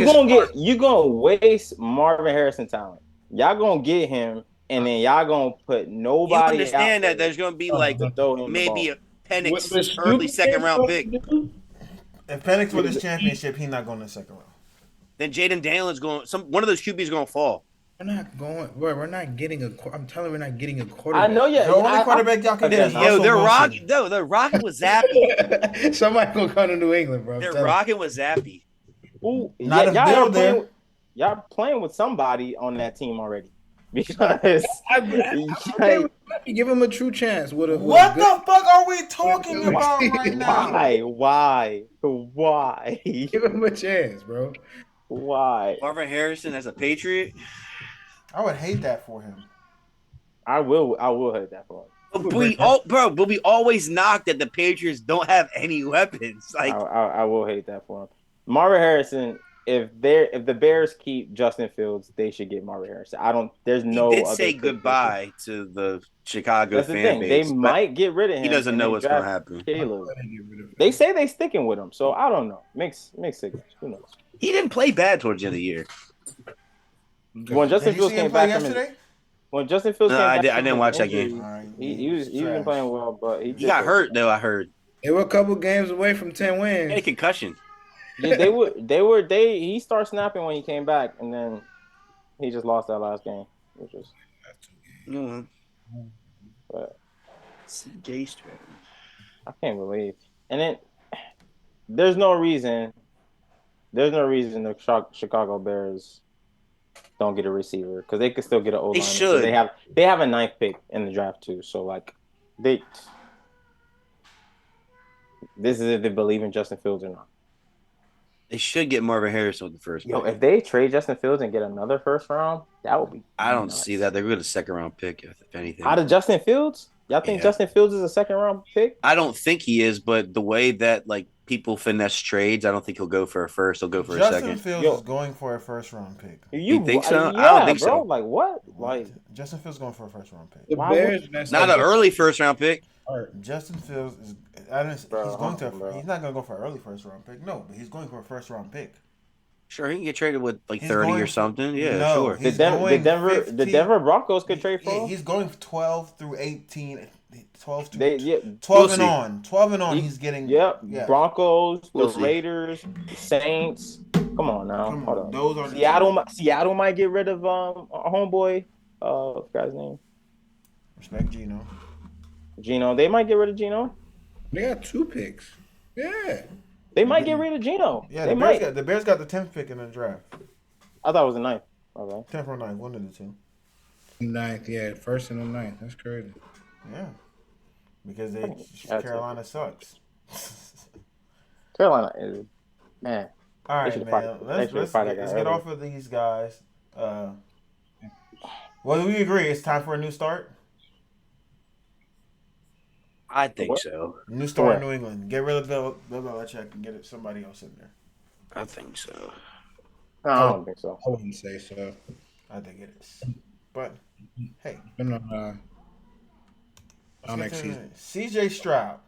C: you gonna waste Marvin Harrison talent. Y'all gonna get him, and then y'all gonna put nobody.
B: You understand that there's gonna be like maybe a Penix early second round pick.
A: If Penix wins his championship, he's not going to the second round.
B: Then Jaden Daniels one of those QBs going to fall.
D: We're not going. We're not getting a. I'm telling you, we're not getting a quarterback.
C: I know. Yeah,
A: the only quarterback y'all can get.
B: Yo, they're rocking. No, they're rocking with Zappy.
D: Somebody gonna come to New England, bro.
B: They're rocking with Zappy.
C: Ooh,
A: not if Bill there.
C: Y'all playing with somebody on that team already. Because
D: give him a true chance.
A: What the fuck are we talking about right now?
C: Why?
D: Give him a chance, bro.
C: Why?
B: Marvin Harrison as a Patriot?
A: I would hate that for him.
C: I will hate that for him.
B: But we always knock that the Patriots don't have any weapons. Like
C: I will hate that for him. Marvin Harrison. If the Bears keep Justin Fields, they should get Marvin Harrison. There's no.
B: He did say goodbye to the Chicago
C: That's
B: fan
C: the thing.
B: base.
C: They might get rid of him.
B: He doesn't know what's going to happen.
C: They say they sticking with him, so I don't know. Mixed signals. Who knows?
B: He didn't play bad towards the end of the year.
C: When Justin Fields came back
A: yesterday.
C: When Justin Fields
B: I didn't watch that game.
C: He was playing well, but he
B: got hurt though. I heard
D: they were a couple games away from 10 wins.
B: He had a concussion.
C: Yeah, he started snapping when he came back, and then he just lost that last game, which was. But
B: CJ Stroud.
C: I can't believe, and then there's no reason the Chicago Bears don't get a receiver because they could still get an O-line.
B: They should.
C: They have a 9th pick in the draft too, so like this is if they believe in Justin Fields or not.
B: They should get Marvin Harrison with the first pick.
C: If they trade Justin Fields and get another first round, that would be.
B: I don't see that. They're going to a second round pick, if anything.
C: Out of Justin Fields? Y'all think Justin Fields is a second round pick?
B: I don't think he is, but the way that people finesse trades, I don't think he'll go for a first. He'll go for a second.
A: Justin Fields is going for a first round pick.
B: You think so?
C: Yeah,
B: I don't think so.
C: Like what? Like
A: Justin Fields going for a first round pick.
D: The Bears,
B: not an early first round pick.
A: Justin Fields is. He's not going to go for an early first round pick. No, but he's going for a first round pick.
B: Sure, he can get traded with 30 or something. Yeah,
A: no,
B: sure.
C: The Denver Broncos could trade for him.
A: He's going 12 through 18. 12
B: we'll
A: and on. 12 and on. He's getting.
C: Yep. Broncos, the Raiders, the Saints. Come on now. Hold on.
A: Those are
C: Seattle might get rid of our homeboy. Guy's name.
A: Respect Geno.
C: They might get rid of Geno.
D: They got 2 picks. Yeah.
C: They might get rid of Geno.
A: Yeah, the Bears got the 10th pick in the draft.
C: I thought it was the 9th. Okay.
A: 10th or 9th, one of the two.
D: 9th, yeah, first and the 9th. That's crazy.
A: Yeah, because Carolina sucks.
C: Carolina is man.
A: All right, man. Let's get off of these guys. Well, we agree it's time for a new start.
B: I think so.
A: New start in New England. Get rid of Bill Belichick and get somebody else in there.
B: I think so.
C: No, I don't think so.
D: I wouldn't say so.
A: I think it is. But hey,
D: next season.
A: CJ Stroud,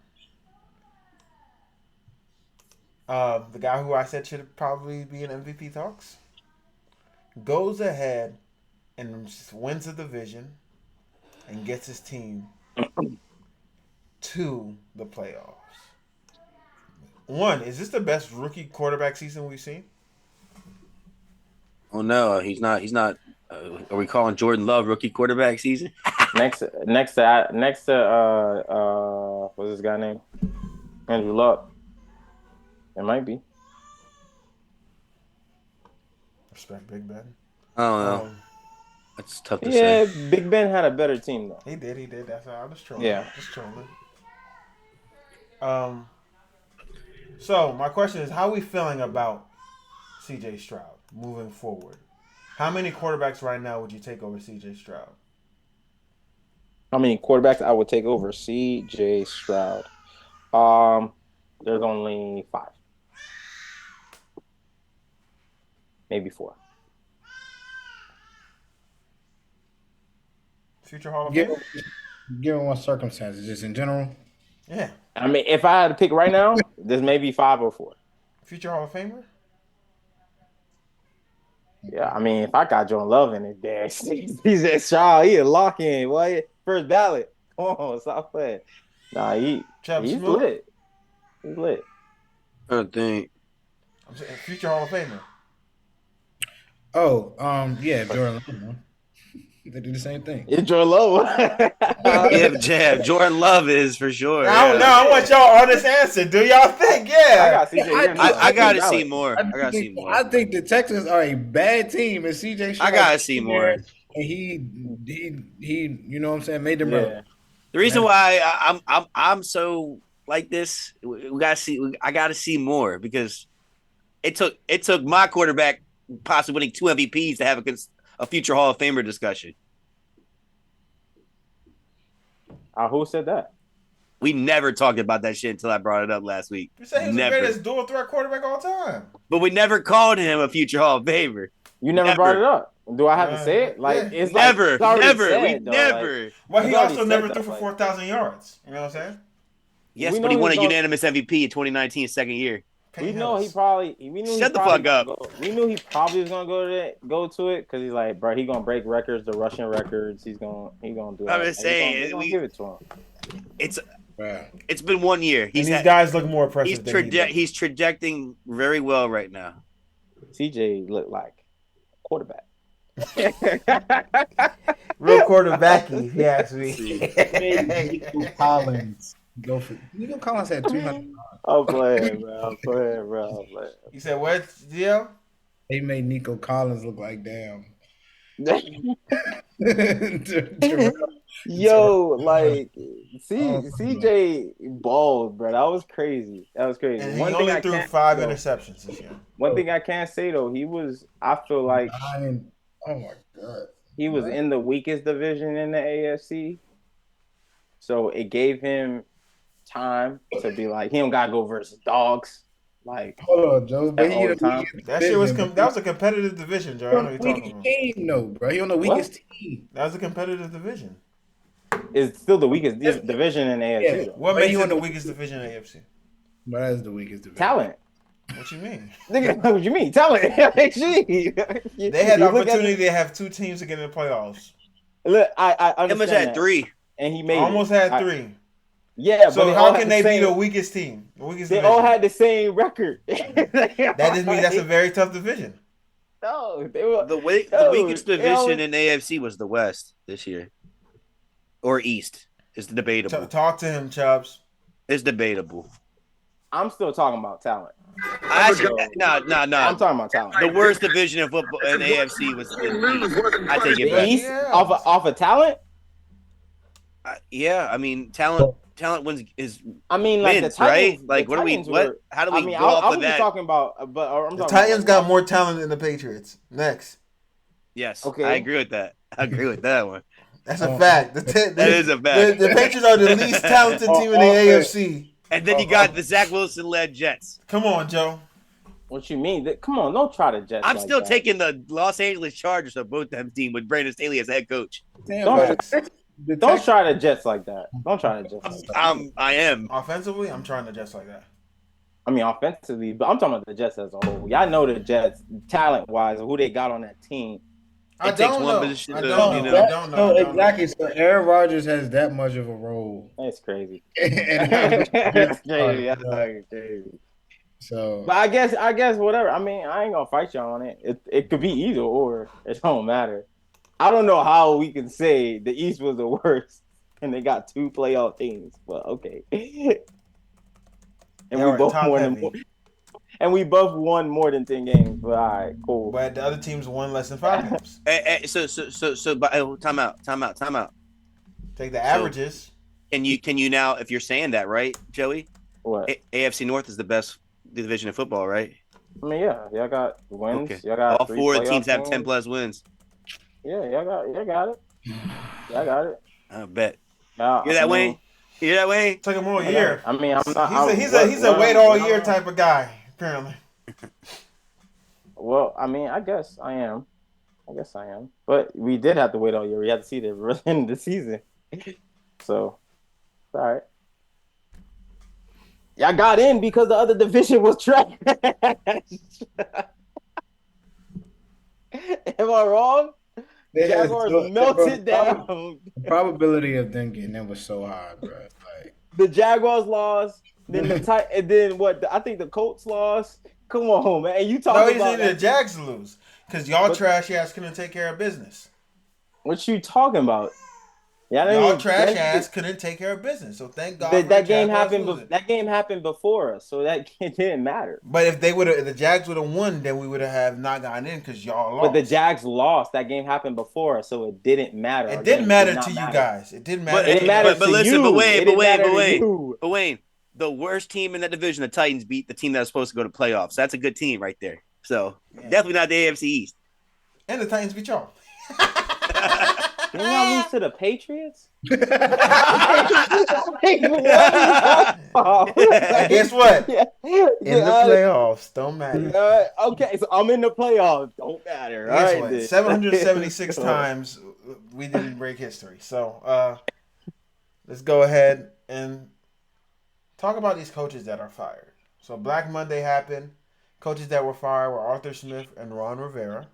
A: the guy who I said should probably be in MVP talks, goes ahead and wins the division and gets his team to the playoffs. One, is this the best rookie quarterback season we've seen?
B: Oh no, he's not. Are we calling Jordan Love rookie quarterback season?
C: next to what's this guy name? Andrew Luck. It might be.
A: Respect Big Ben.
B: I don't know. That's tough to say.
C: Yeah, Big Ben had a better team though.
A: He did. That's how I was trolling.
C: Yeah.
A: Just trolling. So my question is, how are we feeling about CJ Stroud moving forward? How many quarterbacks right now would you take over CJ Stroud?
C: How many quarterbacks I would take over C.J. Stroud? There's only 5, maybe 4.
A: Future Hall of Famer?
D: Given what circumstances, just in general.
A: Yeah.
C: I mean, if I had to pick right now, there's maybe 5 or 4.
A: Future Hall of Famer?
C: Yeah, I mean, if I got Jordan Love in it, there, C.J. Stroud, he a lock in. What? First ballot. Come on, stop playing. Nah, he's
A: Smooth?
C: lit. He's lit.
B: I think.
A: I'm saying future Hall of Famer.
D: Oh, yeah, Jordan Love. They do the same thing.
C: It's Jordan Love.
B: Yeah, Jordan Love is for sure.
A: I don't know. I want y'all honest answer. Do y'all think? Yeah.
C: I got CJ.
B: I gotta see more.
D: I think the Texans are a bad team, and CJ.
B: I gotta see more.
D: And he, you know what I'm saying, made them run.
B: The reason why I'm so like this, we gotta see. I gotta see more because it took my quarterback possibly winning 2 MVPs to have a future Hall of Famer discussion.
C: Who said that?
B: We never talked about that shit until I brought it up last week.
A: You said he was the greatest dual threat quarterback all time.
B: But we never called him a future Hall of Famer.
C: You never brought it up. Do I have to say it? Like it's
B: never,
C: like, it's
B: never,
C: said,
B: we
C: though.
B: never.
C: Like,
A: well, he also never threw for 4,000 yards. You know what I'm saying?
B: Yes, but he won a unanimous MVP in 2019, second year.
C: We know he probably. We knew
B: Shut the fuck up.
C: We knew he probably was gonna go to it because he's like, bro, he gonna break records, the Russian records. He gonna do it.
B: I'm just saying,
C: he's gonna give it to him.
B: It's been 1 year.
A: These guys look more impressive.
B: He's trajecting very well right now.
C: CJ looked like quarterback.
A: Real quarterbacky, if you ask me.
D: Nico Collins. Nico Collins had 200.
C: I'm playing, bro.
A: You said what, Gio?
D: They made Nico Collins look like damn.
C: Yo, like CJ balled, bro. That was crazy. And
A: he only threw 5 interceptions this year.
C: One thing I can't say though, I feel like
D: oh my god,
C: he was in the weakest division in the AFC, so it gave him time to be like, he don't gotta go versus dogs. Like,
D: hold on, Joe.
A: That shit was that was a competitive division, Joe. I know what you're talking about.
D: Team, no, bro. He on the weakest team.
A: That was a competitive division.
C: It's still the weakest division in AFC.
A: Yeah. What makes it the weakest division in AFC?
D: But that is the weakest division.
C: Talent.
A: What you mean?
C: What you mean? Talent.
A: They had the opportunity to have 2 teams to get in the playoffs.
C: Look, I understand.
B: Almost had 3.
C: And he made
A: almost had 3.
C: Yeah,
A: so
C: but
A: how can they be the weakest team?
C: They
A: division?
C: all had the same record.
A: That just means that's a very tough division.
C: No, they were
B: the weakest division in AFC was the West this year, or East. It's debatable.
A: Talk to him, Chubbs.
B: It's debatable.
C: I'm still talking about talent.
B: No. I'm
C: talking about talent.
B: The worst division in football in AFC was in East. I take it back.
C: East off of talent.
B: Yeah, I mean talent wins is.
C: I mean, like
B: wins,
C: the Titans,
B: right? Like,
C: what
B: do we? What? How do we go off of that?
C: Talking about, but I'm
A: the
C: talking
A: Titans
C: about,
A: got more talent than the Patriots. Next.
B: Yes.
C: Okay.
B: I agree with that. one.
A: That's a fact.
B: That is a fact.
A: The Patriots are the least talented team in the AFC.
B: And then you got the Zach Wilson-led Jets.
A: Come on, Joe.
C: What you mean? Come on, don't try to Jets.
B: I'm still taking the Los Angeles Chargers of both them team with Brandon Staley as head coach.
C: Don't try the Jets like that. Don't try the Jets like that.
B: I am.
A: Offensively, I'm trying the Jets like that.
C: I mean, offensively, but I'm talking about the Jets as a whole. Y'all know the Jets, talent-wise, who they got on that team.
A: I don't know.
D: Exactly. So Aaron Rodgers has that much of a role.
C: That's crazy.
D: That's
C: crazy. That's crazy.
D: So,
C: but I guess whatever. I mean, I ain't gonna fight y'all on it. It could be either or. It don't matter. I don't know how we can say the East was the worst and they got 2 playoff teams, but okay. And we both won more than 10 games. But all right, cool.
A: But the other teams won less than 5 games.
B: So time out.
A: Take the averages.
B: Can you now, if you're saying that, right, Joey?
C: What?
B: AFC North is the best division of football, right?
C: I mean, yeah, y'all got wins.
B: Okay.
C: Y'all got
B: all 4 teams have 10 plus wins.
C: Yeah, y'all got it. Y'all got it.
B: I bet.
C: Yeah,
B: Hear that, Wayne? Hear that, Wayne?
A: Took him all
C: I
A: year.
C: I mean, I'm not.
A: He's a wait all year type of guy, apparently.
C: Well, I mean, I guess I am. But we did have to wait all year. We had to see the end of the season. So, all right. Y'all got in because the other division was trash. Am I wrong? Jaguars melted down.
D: The probability of them getting in was so high, bro. Like
C: The Jaguars lost. Then and then what? I think the Colts lost. Come on, man. You talking about
A: the Jags lose because y'all trash ass couldn't take care of business.
C: What you talking about?
A: Y'all trash ass couldn't take care of business. So thank God
C: that game happened. That game happened before us, so that it didn't matter.
A: But if the Jags would have won, then we would have not gotten in because y'all lost.
C: But the Jags lost. That game happened before us, so it didn't matter.
A: It didn't matter to you guys. It didn't matter.
C: But it mattered
B: but
C: to
B: listen,
C: you.
B: But Wayne, the worst team in that division, the Titans, beat the team that was supposed to go to playoffs. That's a good team right there. So definitely not the AFC East.
A: And the Titans beat y'all.
C: Didn't y'all lose to the Patriots?
A: Guess what? In the playoffs, don't matter.
C: Okay, so I'm in the playoffs. Don't matter.
A: Guess what? 776 times we didn't break history. So let's go ahead and talk about these coaches that are fired. So Black Monday happened. Coaches that were fired were Arthur Smith and Ron Rivera.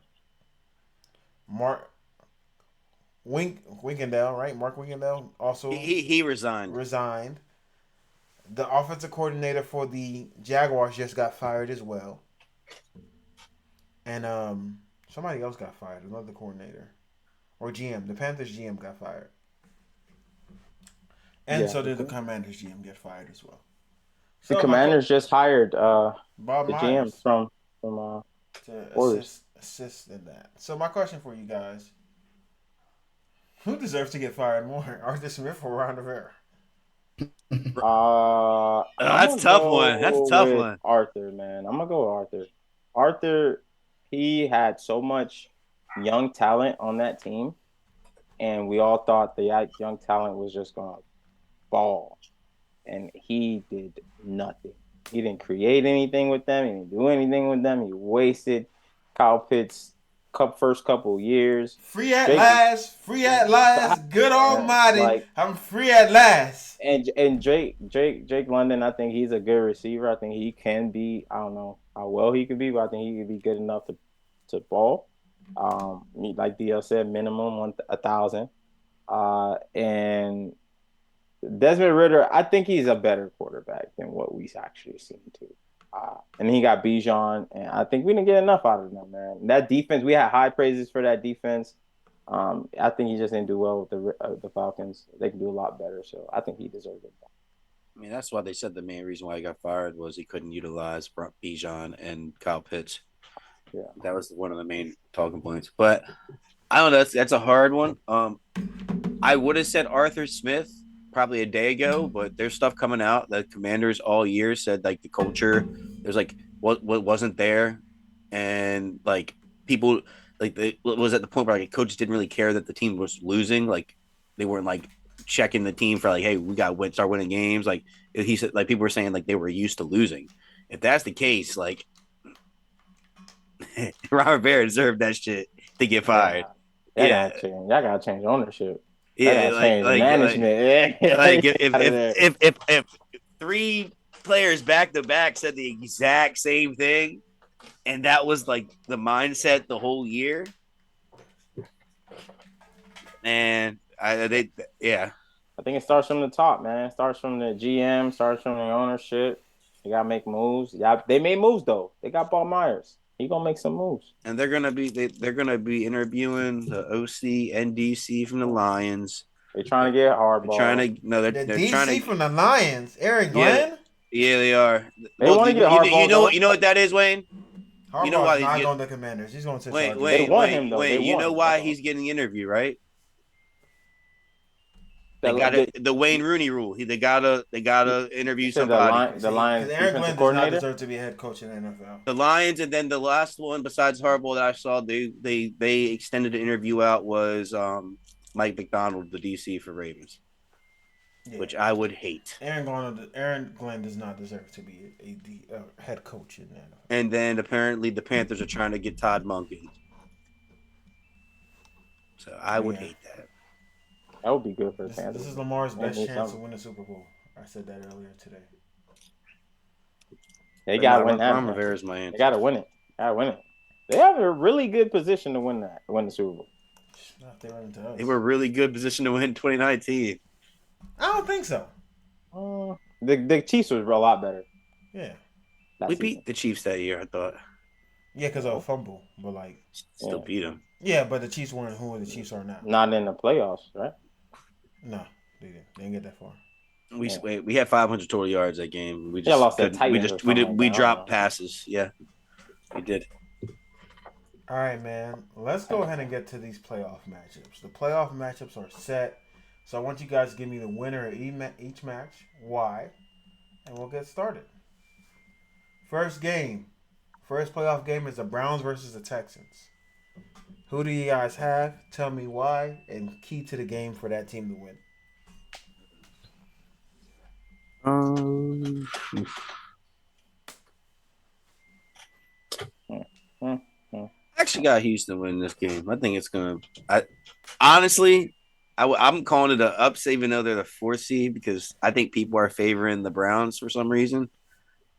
A: Winkendell, right? Mark Winkendell also
B: he resigned.
A: The offensive coordinator for the Jaguars just got fired as well. And somebody else got fired, another coordinator. Or GM. The Panthers GM got fired. And so did the Commanders GM get fired as well. So
C: the Commanders just hired
A: Bob
C: the
A: Myers
C: GM from
A: to assist in that. So my question for you guys: who deserves to get fired more, Arthur Smith or Ron Rivera?
B: That's a tough one. That's a tough one.
C: Arthur, man, I'm gonna go with Arthur. Arthur, he had so much young talent on that team, and we all thought the young talent was just gonna ball, and he did nothing. He didn't create anything with them. He didn't do anything with them. He wasted Kyle Pitts' first couple years.
A: Free at last. Good almighty. I'm free at last.
C: And Drake London, I think he's a good receiver. I think he can be. I don't know how well he could be, but I think he could be good enough to ball. Like DL said, minimum 1,000. And Desmond Ridder, I think he's a better quarterback than what we've actually seen too. And he got Bijan, and I think we didn't get enough out of them, man. That defense, we had high praises for that defense. I think he just didn't do well with the Falcons. They can do a lot better, so I think he deserved it.
B: I mean, that's why they said the main reason why he got fired was he couldn't utilize Bijan and Kyle Pitts.
C: Yeah,
B: that was one of the main talking points. But I don't know. That's a hard one. I would have said Arthur Smith probably a day ago, but there's stuff coming out that Commanders all year said like the culture there's like what wasn't there, and like people like it was at the point where like coaches didn't really care that the team was losing. Like they weren't like checking the team for like, hey, we got to start winning games. Like he said, like people were saying like they were used to losing. If that's the case, like Ron Rivera deserved that shit to get fired.
C: Y'all gotta change ownership.
B: Yeah,
C: management.
B: If three players back to back said the exact same thing, and that was like the mindset the whole year, and I think it
C: starts from the top, man. It starts from the GM, starts from the ownership. You gotta make moves. Yeah, they made moves though. They got Bob Myers. He gonna make some moves,
B: and they're gonna be interviewing the OC and DC from the Lions.
C: They're trying to get hardball.
A: They're trying to from the Lions. Aaron Glenn.
B: Yeah, they are.
C: They want to get hardball.
B: You know what that is, Wayne.
A: Harbaugh's
B: you know why
A: not going to Commanders. He's going to
B: Wayne. You know why he's getting the interview, right? They got the Wayne Rooney rule. They gotta interview somebody.
C: The Lions.
A: Aaron Glenn does not deserve to be a head coach in the NFL.
B: The Lions, and then the last one besides Harbaugh that I saw, they extended the interview out was Mike McDonald, the DC for Ravens.
A: Yeah.
B: which I would hate.
A: Aaron Glenn does not deserve to be a head coach in that.
B: And then apparently the Panthers are trying to get Todd Monken. So I would
A: Yeah.
B: hate that.
C: That would be good for the
A: This
C: Panthers.
A: is Lamar's
C: They
A: best
C: need
A: chance to
C: something.
A: win the Super Bowl. I said that earlier today.
C: They
B: But
C: got to
B: nah,
C: win that
B: Ron
C: match.
B: Rivera is my
C: They
B: answer.
C: got to win it. Got to win it. They have a really good position to win the Super Bowl.
A: Not if they run into us.
B: They were a really good position to win 2019.
A: I don't think so.
C: The Chiefs was a lot better.
A: Yeah.
B: We beat the Chiefs that year, I thought.
A: Yeah, because of a fumble. But like,
B: Still beat them.
A: yeah, but the Chiefs weren't who the Chiefs are now.
C: Not in the playoffs, right?
A: No, they didn't. They didn't get that far.
B: We had 500 total yards that game. We
C: Yeah,
B: just
C: lost to the
B: couldn't-
C: Titans or something like
B: we
C: that. I don't
B: dropped
C: know.
B: passes. Yeah, we did.
A: All right, man. Let's go ahead and get to these playoff matchups. The playoff matchups are set. So I want you guys to give me the winner of each match, why, and we'll get started. First playoff game is the Browns versus the Texans. Who do you guys have? Tell me why, and key to the game for that team to win.
B: I actually got Houston win this game. I think it's gonna. Honestly, I'm calling it an upset, even though they're the 4th seed, because I think people are favoring the Browns for some reason.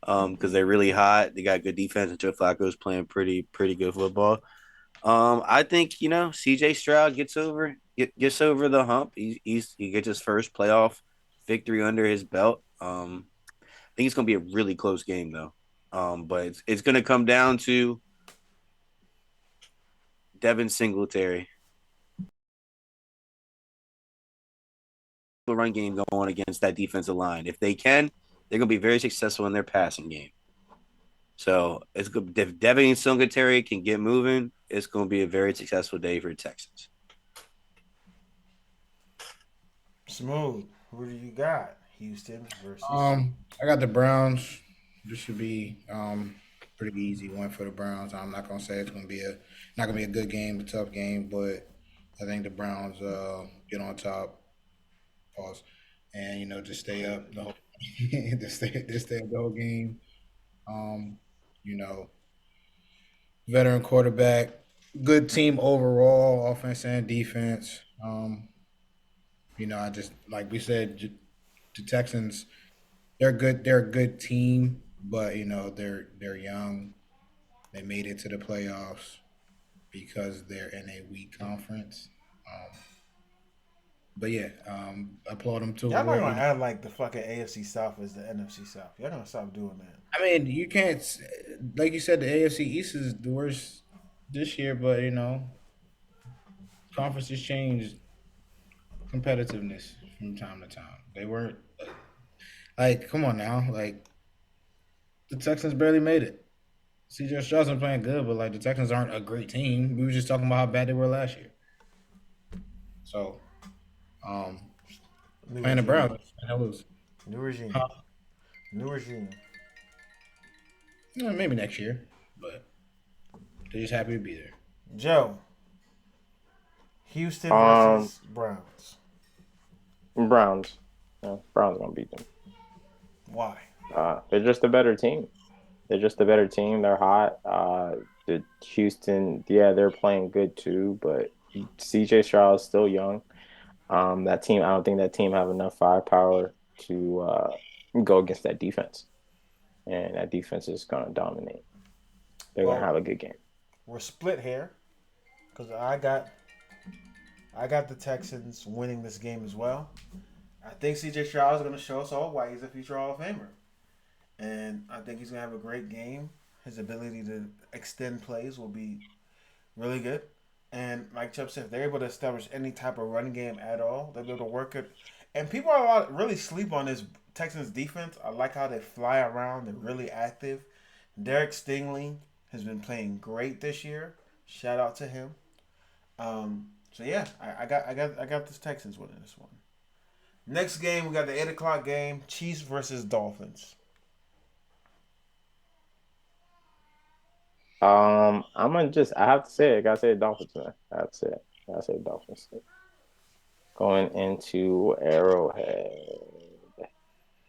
B: Because they're really hot. They got good defense, and Joe Flacco's playing pretty good football. I think CJ Stroud gets over the hump. He gets his first playoff victory under his belt. I think it's gonna be a really close game though. But it's gonna come down to Devin Singletary. The run game going against that defensive line. If they can, they're gonna be very successful in their passing game. So it's good. If Devin Singletary can get moving, it's gonna be a very successful day for the Texans.
A: Smooth. Who do you got? Houston versus.
D: I got the Browns. This should be pretty easy win for the Browns. I'm not gonna say it's gonna be a good game, a tough game, but I think the Browns get on top. Pause, and just stay up the whole just stay up the whole game. Um, you know, veteran quarterback, good team overall, offense and defense. I just like we said, the Texans, they're good. They're a good team, but they're young. They made it to the playoffs because they're in a weak conference. But yeah, applaud them to
A: Y'all not gonna act like the fucking AFC South is the NFC South. Y'all gonna stop doing that.
D: I mean, you can't, like you said, the AFC East is the worst this year, but conferences change competitiveness from time to time. They weren't like, come on now, like the Texans barely made it. CJ Stroud's been playing good, but like the Texans aren't a great team. We were just talking about how bad they were last year. So, playing the Browns, and lose.
A: New regime. New regime.
D: Maybe next year, but they're just happy to be there.
A: Joe. Houston versus Browns.
C: Browns. Yeah, Browns gonna beat them.
A: Why?
C: They're just a better team. They're hot. The Houston, yeah, they're playing good too, but CJ Stroud is still young. That team, I don't think that team have enough firepower to go against that defense, and that defense is gonna dominate. They're gonna have a good game.
A: We're split here because I got the Texans winning this game as well. I think CJ Stroud is going to show us all why he's a future Hall of Famer. And I think he's going to have a great game. His ability to extend plays will be really good. And like Chubb said, if they're able to establish any type of run game at all, they'll be able to work it. And people are really sleep on this Texans defense. I like how they fly around. They're really active. Derek Stingley has been playing great this year. Shout out to him. So yeah, I got this Texans winning this one. Next game, we got the 8:00 game: Chiefs versus Dolphins.
C: I have to say it. I gotta say Dolphins, man. I have to say it. I gotta say Dolphins. going into Arrowhead.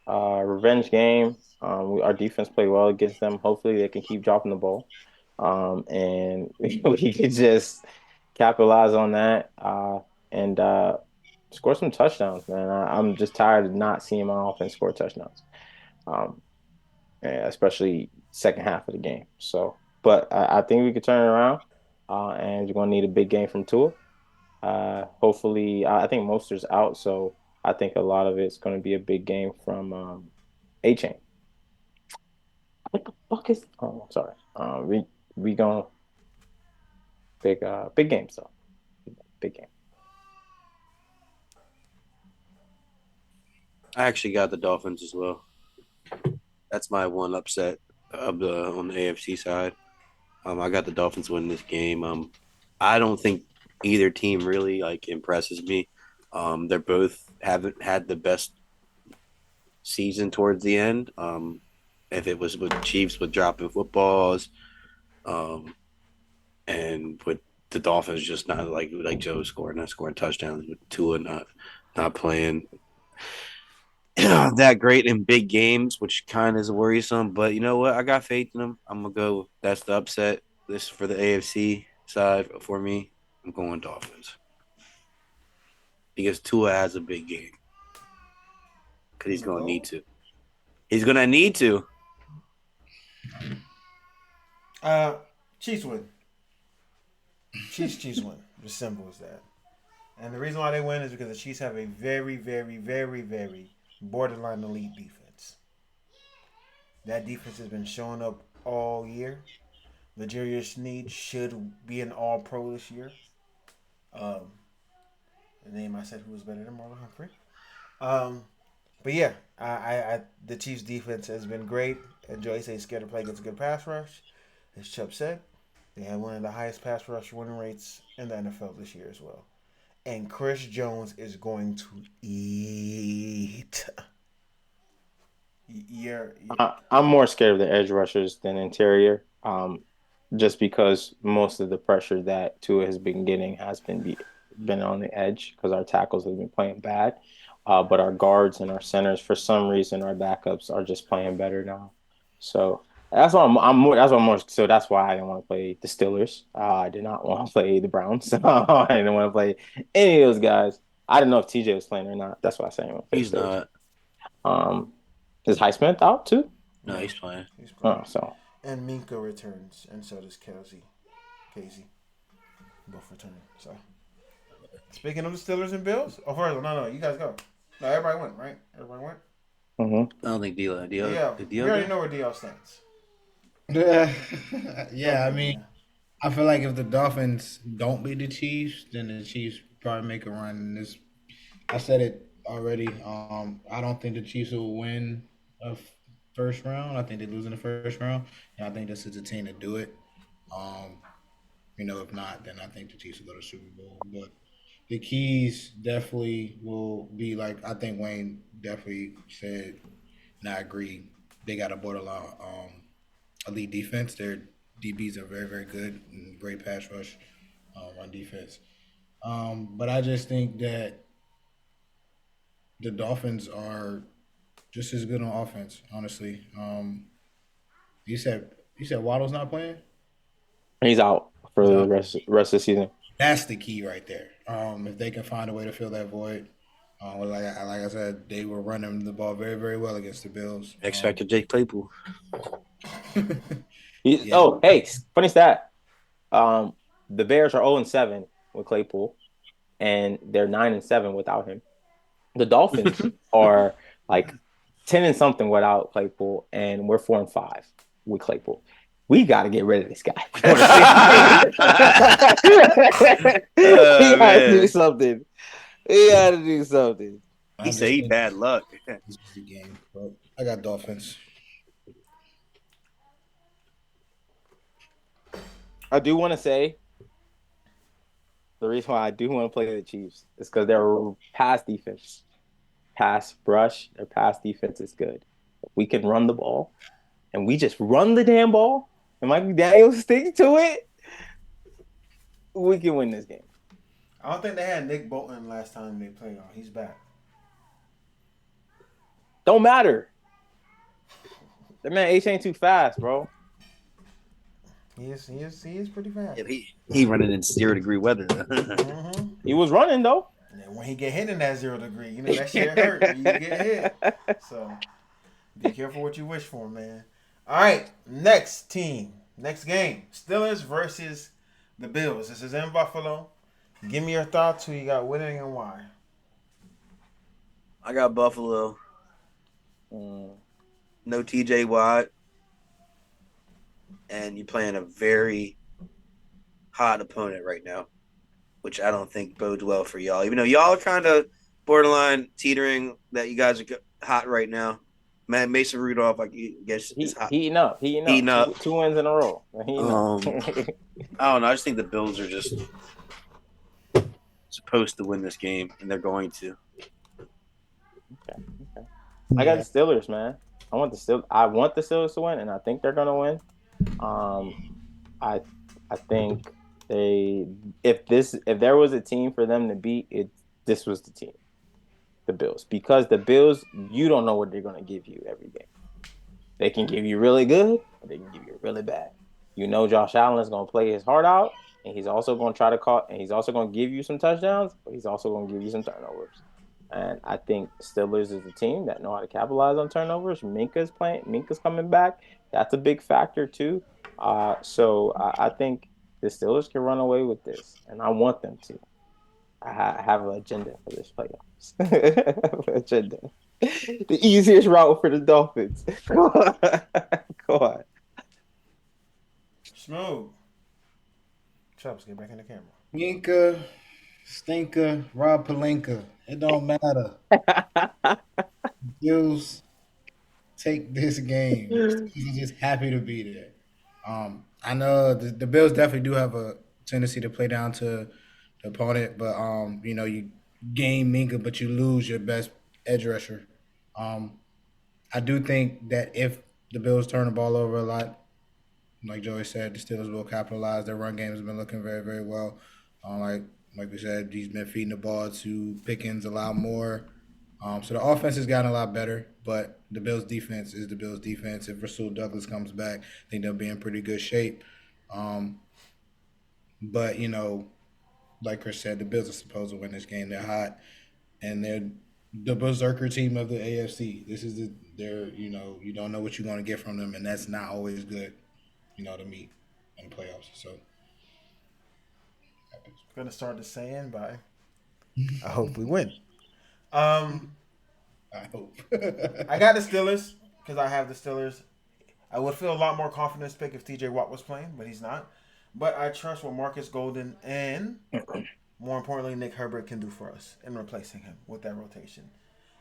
C: Revenge game. Our defense played well against them. Hopefully, they can keep dropping the ball, and we can just capitalize on that and score some touchdowns, man. I'm just tired of not seeing my offense score touchdowns, um, and especially second half of the game. So, but I think we could turn it around, and you're gonna need a big game from Tua. Hopefully, I think Moster's out, so I think a lot of it's going to be a big game from A Chain. What the fuck is? Oh, sorry. We going big game, so big game.
B: I actually got the Dolphins as well. That's my one upset of the on the AFC side. I got the Dolphins winning this game. I don't think either team really like impresses me. They're both haven't had the best season towards the end. If it was with Chiefs with dropping footballs, and with the Dolphins just not like Joe scoring, not scoring touchdowns, with Tua not playing that great in big games, which kind of is worrisome. But you know what? I got faith in them. I'm gonna go. That's the upset. This for the AFC side for me. I'm going Dolphins because Tua has a big game because he's gonna need to. He's gonna need to.
A: Chiefs win. Chiefs win. As simple as that. And the reason why they win is because the Chiefs have a very, very, very, very borderline elite defense. That defense has been showing up all year. L'Jarius Sneed should be an All-Pro this year. The name I said who was better than Marlon Humphrey. But yeah, I the Chiefs defense has been great. And Joey says scared to play against a good pass rush. As Chubb said, they have one of the highest pass rush winning rates in the NFL this year as well. And Chris Jones is going to eat.
C: I'm more scared of the edge rushers than interior. Just because most of the pressure that Tua has been getting has been on the edge because our tackles have been playing bad. But our guards and our centers, for some reason, our backups are just playing better now. So that's why I'm more. That's why I'm more. So that's why I didn't want to play the Steelers. I did not want to play the Browns. I didn't want to play any of those guys. I didn't know if TJ was playing or not. That's why I said I didn't want to play
B: He's
C: the Steelers.
B: not.
C: Is Highsmith out too?
B: No, he's playing.
C: So
A: and Minka returns, and so does Casey, both returning. So speaking of the Steelers and Bills, no, you guys go. No, everybody went, right? Everybody went.
B: I don't think Dio.
A: Yeah, we already know where Dio stands.
D: Yeah, I mean, I feel like if the Dolphins don't beat the Chiefs, then the Chiefs probably make a run. And this, I said it already. I don't think the Chiefs will win a first round. I think they lose in the first round, and I think this is the team to do it. If not, then I think the Chiefs will go to Super Bowl. But the keys definitely will be like I think Wayne definitely said, and I agree. They got a borderline elite defense. Their DBs are very, very good and great pass rush on defense. But I just think that the Dolphins are just as good on offense, honestly. You said Waddle's not playing?
C: he's out for the rest of the season.
D: That's the key right there. If they can find a way to fill that void, like I said, they were running the ball very, very well against the Bills.
B: X Factor Jake Claypool.
C: Yeah. Oh, hey, funny stat. The Bears are 0-7 with Claypool, and they're 9-7 without him. The Dolphins are like 10 and something without Claypool, and we're 4-5 with Claypool. We got to get rid of this guy. We got to do something. We got to do something.
B: He said he bad luck.
D: This is the game, but I got Dolphins.
C: I do want to say the reason why I do want to play the Chiefs is because their pass defense, pass rush, their pass defense is good. We can run the ball, and we just run the damn ball, and Mike Daniels stick to it. We can win this game.
A: I don't think they had Nick Bolton last time they played. Oh, he's back.
C: Don't matter. That man H ain't too fast, bro.
A: He is pretty fast.
B: Yeah, he running in 0-degree weather.
C: He was running though.
A: And when he get hit in that 0 degree, you know that shit hurt. You get hit. So be careful what you wish for, man. All right, next team, next game, Steelers versus the Bills. This is in Buffalo. Give me your thoughts. Who you got winning and why?
B: I got Buffalo. No TJ Watt. And you're playing a very hot opponent right now, which I don't think bodes well for y'all. Even though y'all are kind of borderline teetering that you guys are hot right now. Man, Mason Rudolph, I guess, is hot.
C: Heating up. Two wins in a row.
B: I don't know. I just think the Bills are just supposed to win this game, and they're going to.
C: Okay. I got the Steelers, man. I want the Steelers to win, and I think they're gonna win. I think if there was a team for them to beat, this was the team, the Bills, because the Bills, you don't know what they're gonna give you every game. They can give you really good, or they can give you really bad. You know, Josh Allen is gonna play his heart out, and he's also gonna try to call, and he's also gonna give you some touchdowns, but he's also gonna give you some turnovers. And I think Steelers is a team that know how to capitalize on turnovers. Minka's coming back. That's a big factor too. So I think the Steelers can run away with this, and I want them to. I have an agenda for this playoffs. Agenda. The easiest route for the Dolphins. Go on.
A: Smooth. Chubbs, get back in the camera.
D: Yinka, Stinker, Rob Pelinka. It don't matter. Bills take this game. He's just happy to be there. I know the Bills definitely do have a tendency to play down to the opponent, but you gain Minka, but you lose your best edge rusher. I do think that if the Bills turn the ball over a lot, like Joey said, the Steelers will capitalize. Their run game has been looking very, very well. Like we said, he's been feeding the ball to Pickens a lot more. So the offense has gotten a lot better, but the Bills' defense is the Bills' defense. If Rasul Douglas comes back, I think they'll be in pretty good shape. But, like Chris said, the Bills are supposed to win this game. They're hot, and they're the berserker team of the AFC. This is you don't know what you're going to get from them, and that's not always good, to meet in the playoffs. So.
A: Gonna start the saying by I hope we win. I
D: hope.
A: I got the Steelers because I have the Steelers. I would feel a lot more confidence pick if TJ Watt was playing, but he's not. But I trust what Marcus Golden and, more importantly, Nick Herbert can do for us in replacing him with that rotation.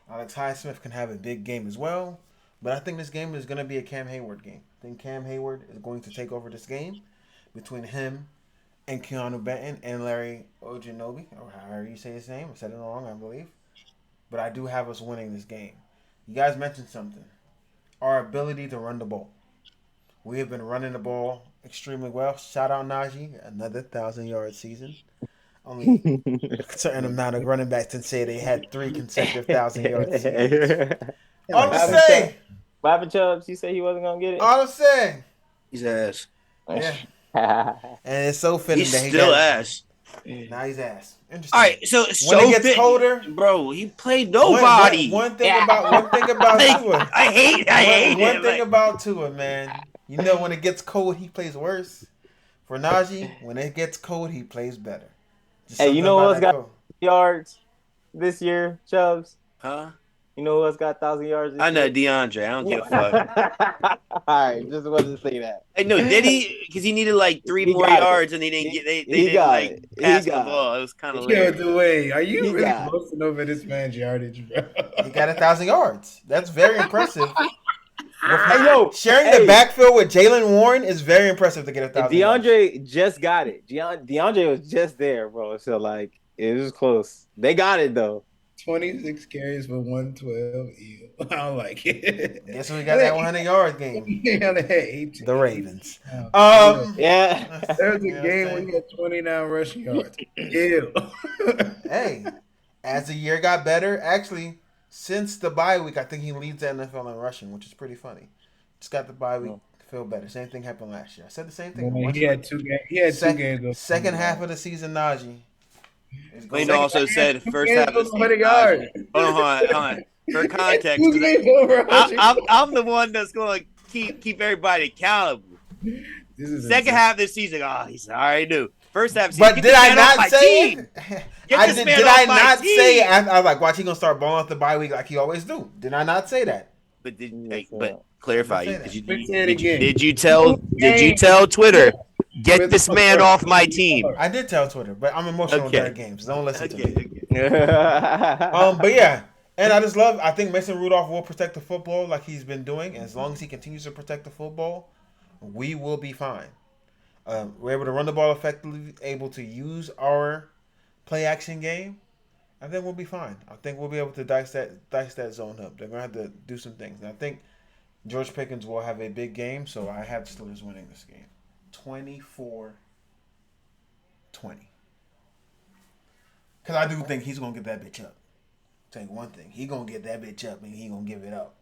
A: Alex Highsmith can have a big game as well, but I think this game is going to be a Cam Hayward game. I think Cam Hayward is going to take over this game between him and Keanu Benton and Larry Ojinobi, or however you say his name. I said it wrong, I believe. But I do have us winning this game. You guys mentioned something. Our ability to run the ball. We have been running the ball extremely well. Shout out Najee, another 1,000-yard season. Only a certain amount of running backs can say they had 3 consecutive 1,000-yard seasons. All I'm saying.
C: What happened, Chubbs? You said he wasn't going to get it?
A: All I'm saying.
B: He's ass.
A: Yeah. And it's so fitting
B: he's
A: that he
B: still
A: got
B: ass.
A: Now he's ass. Interesting.
B: All right, so
A: when it gets colder,
B: bro, he played nobody.
A: One thing about Tua.
B: I hate
A: one thing about Tua, man. When it gets cold, he plays worse. For Najee, when it gets cold, he plays better.
C: Hey, you know what's got yards this year, Chubbs?
B: Huh?
C: You know who else got 1,000 yards?
B: I know DeAndre. I don't give a fuck.
C: All right, just wanted to say that.
B: Hey, no, did he? Because he needed like 3 more yards, and he didn't get. They didn't pass the ball. It was kind of
D: weird. Dwayne, are you really boasting over this man's yardage, bro?
A: He got 1,000 yards. That's very impressive. Sharing the backfield with Jalen Warren is very impressive to get 1,000.
C: DeAndre just got it. DeAndre was just there, bro. So it was close. They got it though.
D: 26 carries for 112. Ew. I don't like it.
A: Guess who we got that 100-yard game? The Ravens.
C: Yeah.
D: There's a
A: You know what I'm
D: game where
A: saying?
D: he had 29 rushing yards. Ew.
A: Hey, as the year got better, actually, since the bye week, I think he leads the NFL in rushing, which is pretty funny. Just got the bye week, feel better. Same thing happened last year. I said the same thing.
D: Boy, he had two games.
A: Second half of the season, Najee.
B: Wayne also said first half of the season.
D: 100 yards.
B: Hold on. For context,
D: Two
B: 'cause
D: games over 100
B: I'm the one that's going to keep everybody accountable.
D: This is
B: Second
D: insane.
B: half of the season, I already knew. First half of the
A: But
B: season,
A: did I not say it? Did I not say it? I was like, watch, he gonna start balling off the bye week like he always do. Did I not say that?
B: But clarify.
A: Let's say
B: Did you tell Twitter, get this man off my team?
A: I did tell Twitter, but I'm emotional during games. Don't listen to me.
B: Okay.
A: But yeah, and I think Mason Rudolph will protect the football like he's been doing. As long as he continues to protect the football, we will be fine. We're able to run the ball effectively, able to use our play action game. I think we'll be fine. I think we'll be able to dice that zone up. They're gonna have to do some things. And I think George Pickens will have a big game, so I have the Steelers winning this game. 24-20. Because I do think he's going to get that bitch up. Take one thing. He's going to get that bitch up and he's going to give it up.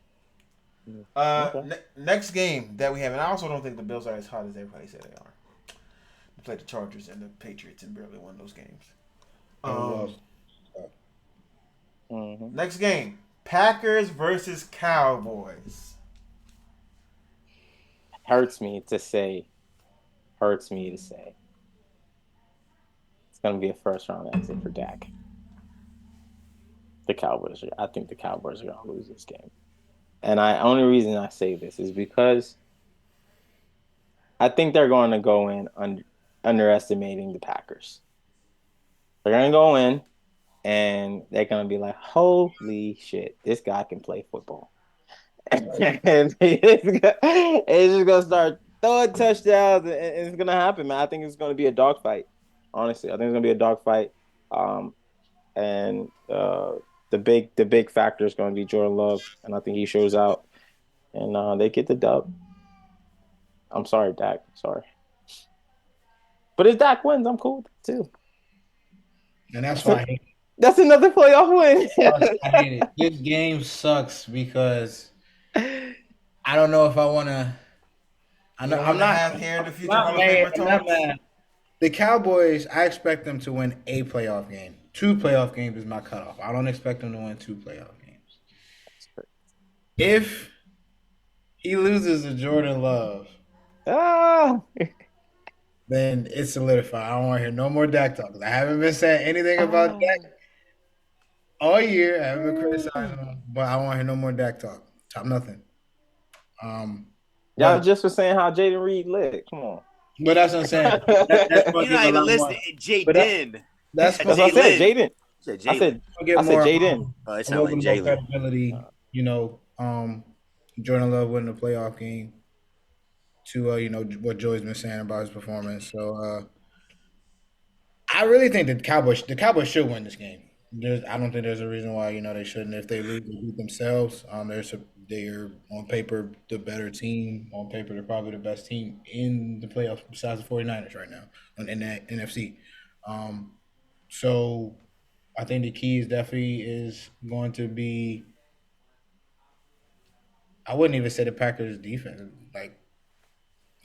A: Next game that we have, and I also don't think the Bills are as hot as everybody said they are. They played the Chargers and the Patriots and barely won those games. Next game, Packers versus Cowboys.
C: Hurts me to say. It's going to be a first-round exit for Dak. I think the Cowboys are going to lose this game. And only reason I say this is because I think they're going to go in underestimating the Packers. They're going to go in, and they're going to be like, holy shit, this guy can play football. And it's just going to start throwing touchdowns, and it's going to happen, man. I think it's going to be a dogfight. Honestly, I think it's going to be a dogfight. And the big factor is going to be Jordan Love, and I think he shows out, and they get the dub. I'm sorry, Dak. Sorry. But if Dak wins, I'm cool with it too.
D: And that's why I hate it.
C: That's another playoff win.
D: I hate it. This game sucks because I don't know if I want to. I'm not
A: here in the future.
D: not mad. The Cowboys, I expect them to win a playoff game. 2 playoff games is my cutoff. I don't expect them to win 2 playoff games. If he loses to Jordan Love, then it's solidified. I don't want to hear no more Dak talk. I haven't been saying anything about Dak all year. I haven't been criticizing him, but I don't want to hear no more Dak talk. Top nothing.
C: Y'all just was saying how Jaden Reed lit. Come on.
D: But that's what I'm saying. That's
B: You're not even listening. Jaden.
D: That's
C: what I said, Jaden. I said Jaden.
B: Oh, it sounded like Jalen.
D: Credibility, Jordan Love winning the playoff game to what Joey's been saying about his performance. So I really think the Cowboys should win this game. I don't think there's a reason why they shouldn't. If they lose, they beat themselves. They're on paper the better team. On paper, they're probably the best team in the playoffs besides the 49ers right now in that NFC. So I think the key is going to be. I wouldn't even say the Packers' defense, like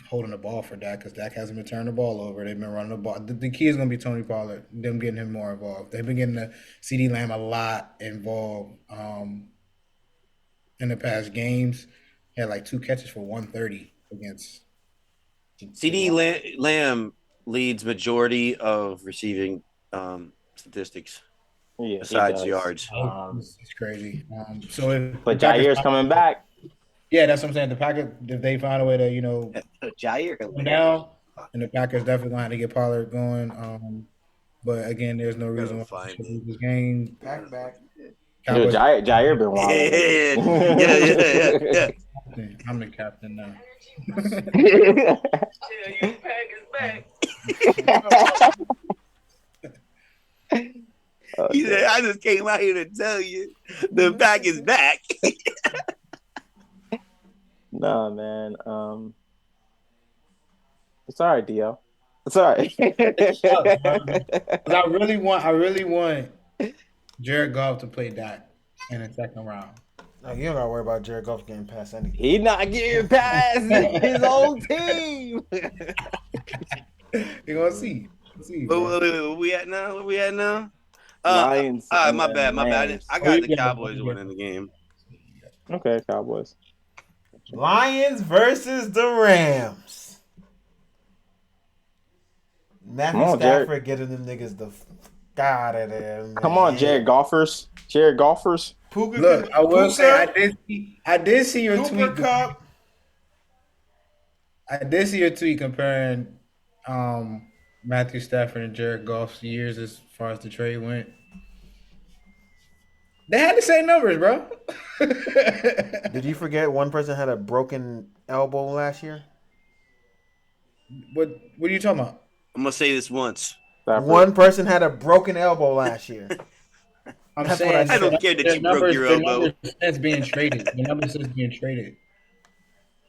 D: holding the ball for Dak, because Dak hasn't been turning the ball over. They've been running the ball. The key is going to be Tony Pollard, them getting him more involved. They've been getting the CeeDee Lamb a lot involved in the past games. He had like 2 catches for 130 against.
B: CeeDee Lamb leads majority of receiving statistics.
C: Yeah,
B: besides yards.
D: It's crazy.
C: But Jair's coming back.
D: Yeah, that's what I'm saying. The Packers, if they find a way to,
B: Jair
D: come down, and the Packers definitely going to have to get Pollard going. But again, there's no reason why they should lose this game.
A: Back.
C: Jair been wild.
B: Yeah.
D: I'm the captain now.
E: You Packers back.
B: He said, I just came out here to tell you the back is back.
C: Nah, man. It's all right, DL. It's all right.
D: I really want Jared Goff to play that in the second round.
A: No, you don't gotta worry about Jared Goff getting past anything.
C: He not getting past his own team.
D: You're gonna see.
B: Where we at now?
C: Lions.
B: All right, my bad.
C: Rams.
B: I got the Cowboys winning the game.
C: Okay, Cowboys.
A: Lions versus the Rams. Matthew
C: Come on,
A: Stafford
C: Jared.
A: getting them niggas the out of there. Man.
C: Come on, Jared Golfers.
A: Puka,
D: Look, I will say
A: Puka,
D: I did see your
A: Cooper
D: tweet.
A: Cup.
D: I did see your tweet comparing Matthew Stafford and Jared Goff's years as far as the trade went. They had the same numbers, bro.
A: Did you forget one person had a broken elbow last year?
D: What are you talking about?
B: I'm gonna say this once.
C: Stafford.
A: One person had a broken elbow last year.
D: I'm
A: That's
D: saying
A: what I
B: I don't care that you broke your elbow.
D: The numbers since being traded. The numbers since being traded.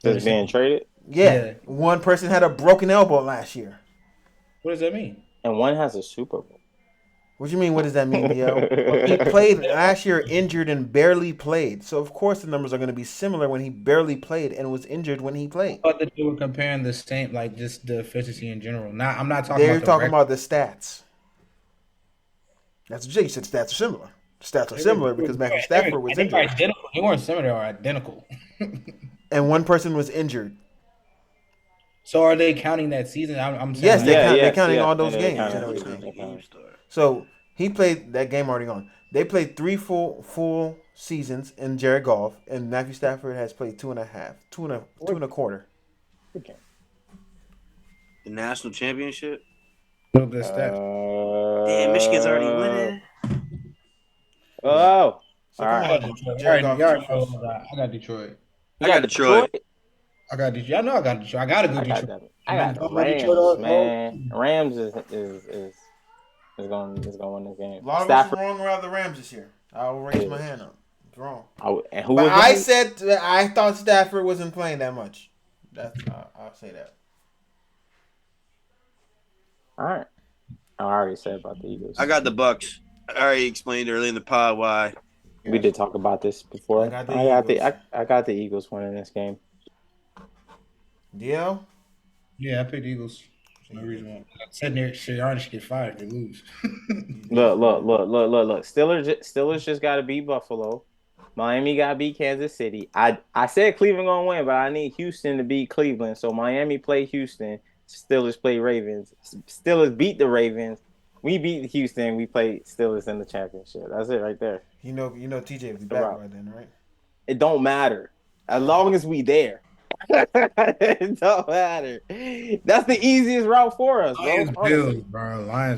C: Just being traded.
A: Yeah, one person had a broken elbow last year.
D: What does that mean?
C: And one has a Super Bowl.
A: What do you mean? What does that mean, Yo? He played last year injured and barely played. So, of course, the numbers are going to be similar when he barely played and was injured when he played.
D: I thought that they were comparing the same, like just the efficiency in general. Now, I'm not talking
A: They're
D: about
A: talking about the stats. That's what you said. Stats are similar. Stats are similar because Matthew Stafford was injured.
D: Identical. They weren't similar, they were identical.
A: And one person was injured.
D: So are they counting that season? I'm saying
A: Yes,
D: like,
A: they're counting all those
C: Yeah,
A: games
C: they're
A: and
C: counting.
A: everything. So he played that game already gone. They played 3 full seasons in Jared Goff, and Matthew Stafford has played 2.5, 2.25.
C: Okay.
B: The national championship.
D: little bit of stats.
B: Damn, Michigan's already winning.
C: Oh.
A: So
C: All
A: come
C: right.
A: on, Jared Goff.
D: I got Detroit.
B: I got Detroit.
D: I got Detroit. I know I got Detroit. I got to go Detroit.
C: I got the Rams, man. Rams is going to win this game.
A: A lot of us are wrong around the Rams this year. I'll raise my hand up. It's wrong.
C: And who
A: But
C: was
A: I
C: it?
A: said I thought Stafford wasn't playing that much. That's I'll say that.
C: All right. I already said about the Eagles.
B: I got the Bucks. I already explained early in the pod why.
C: We did talk about this before.
A: I
C: got the Eagles winning this game.
A: DL?
D: Yeah, I picked Eagles. No reason why. Sitting there, Sirianni should get fired. They lose.
C: Look. Steelers just got to beat Buffalo. Miami got to beat Kansas City. I said Cleveland going to win, but I need Houston to beat Cleveland. So Miami play Houston. Steelers play Ravens. Steelers beat the Ravens. We beat Houston. We play Steelers in the championship. That's it right there.
A: You know TJ will be back by then, right?
C: It don't matter. As long as we there. It don't matter. That's the easiest route for us, bro.
D: Lions,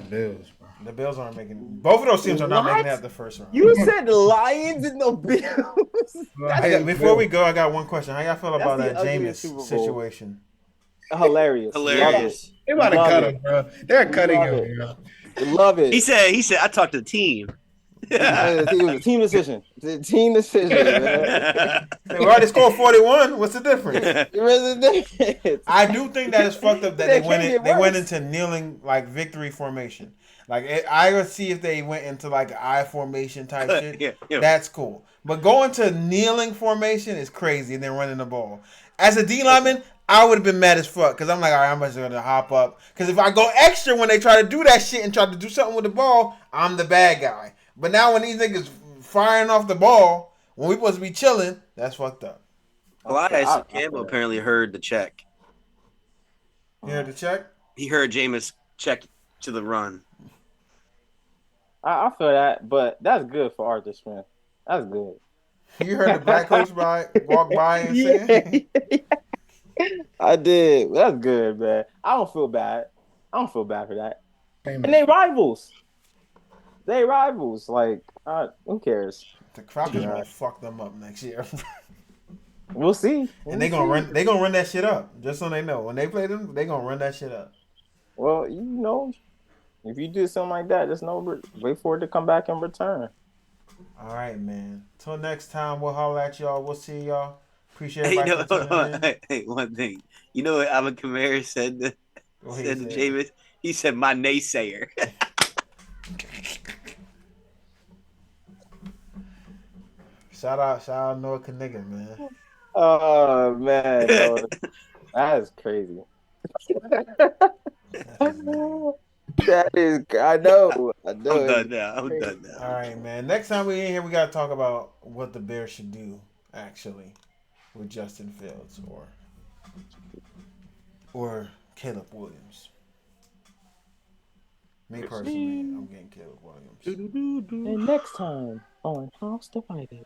D: Bills, bro.
A: The Bills aren't making. Both of those teams are not making it out the first round.
C: You said the Lions and the Bills.
A: Before we go, I got one question. How y'all feel about
C: That's
A: that
C: the
A: Jameis
C: ugliest Super Bowl.
A: situation?
C: Hilarious.
D: They about to cut him, bro. They're cutting him, bro.
C: Love it.
B: He said, I talked to the team.
C: It was a team decision. It's a team decision, man.
A: We already scored 41. What's the difference?
C: It
A: I do think that it's fucked up that
C: That
A: they went
C: worse.
A: into kneeling like victory formation. Like I would see if they went into like I formation type shit.
B: Yeah.
A: That's cool. But going to kneeling formation is crazy, and then running the ball. As a D lineman, I would have been mad as fuck because I'm like, all right, I'm just gonna hop up. Because if I go extra when they try to do that shit and try to do something with the ball, I'm the bad guy. But now when these niggas firing off the ball when we supposed to be chilling, that's fucked up.
B: Elias Campbell apparently heard the check.
A: You heard the check?
B: He heard Jameis check to the run.
C: I feel that, but that's good for Arthur Smith. That's good.
A: You heard the black coach walk by and say,
C: I did. That's good, man. I don't feel bad for that. And they rivals. Like, who cares?
A: the Falcons gonna fuck them up next year.
C: We'll see.
A: And they gonna run that shit up. Just so they know. When they play them, they gonna run that shit up.
C: Well, you know, If you do something like that, just know, wait for it to come back in return.
A: All right, man. Till next time, we'll holler at y'all. We'll see y'all. Appreciate
B: Hey,
A: everybody
B: no,
A: for
B: hold
A: tuning
B: on.
A: in.
B: Hey, one thing. You know what Alvin Kamara said to,
A: What he
B: said to
A: said.
B: Jameis? He said, "My naysayer."
A: Shout out Noah Kniggin, man.
C: Oh man, no, that's crazy.
A: That's his name.
C: That is, I know.
B: I'm
C: It's
B: done now. I'm
C: crazy.
B: done now.
A: All right, man. Next time we in here, we gotta talk about what the Bears should do, actually, with Justin Fields or Caleb Williams. Me personally, I'm getting Caleb Williams.
C: And next time on House Divided.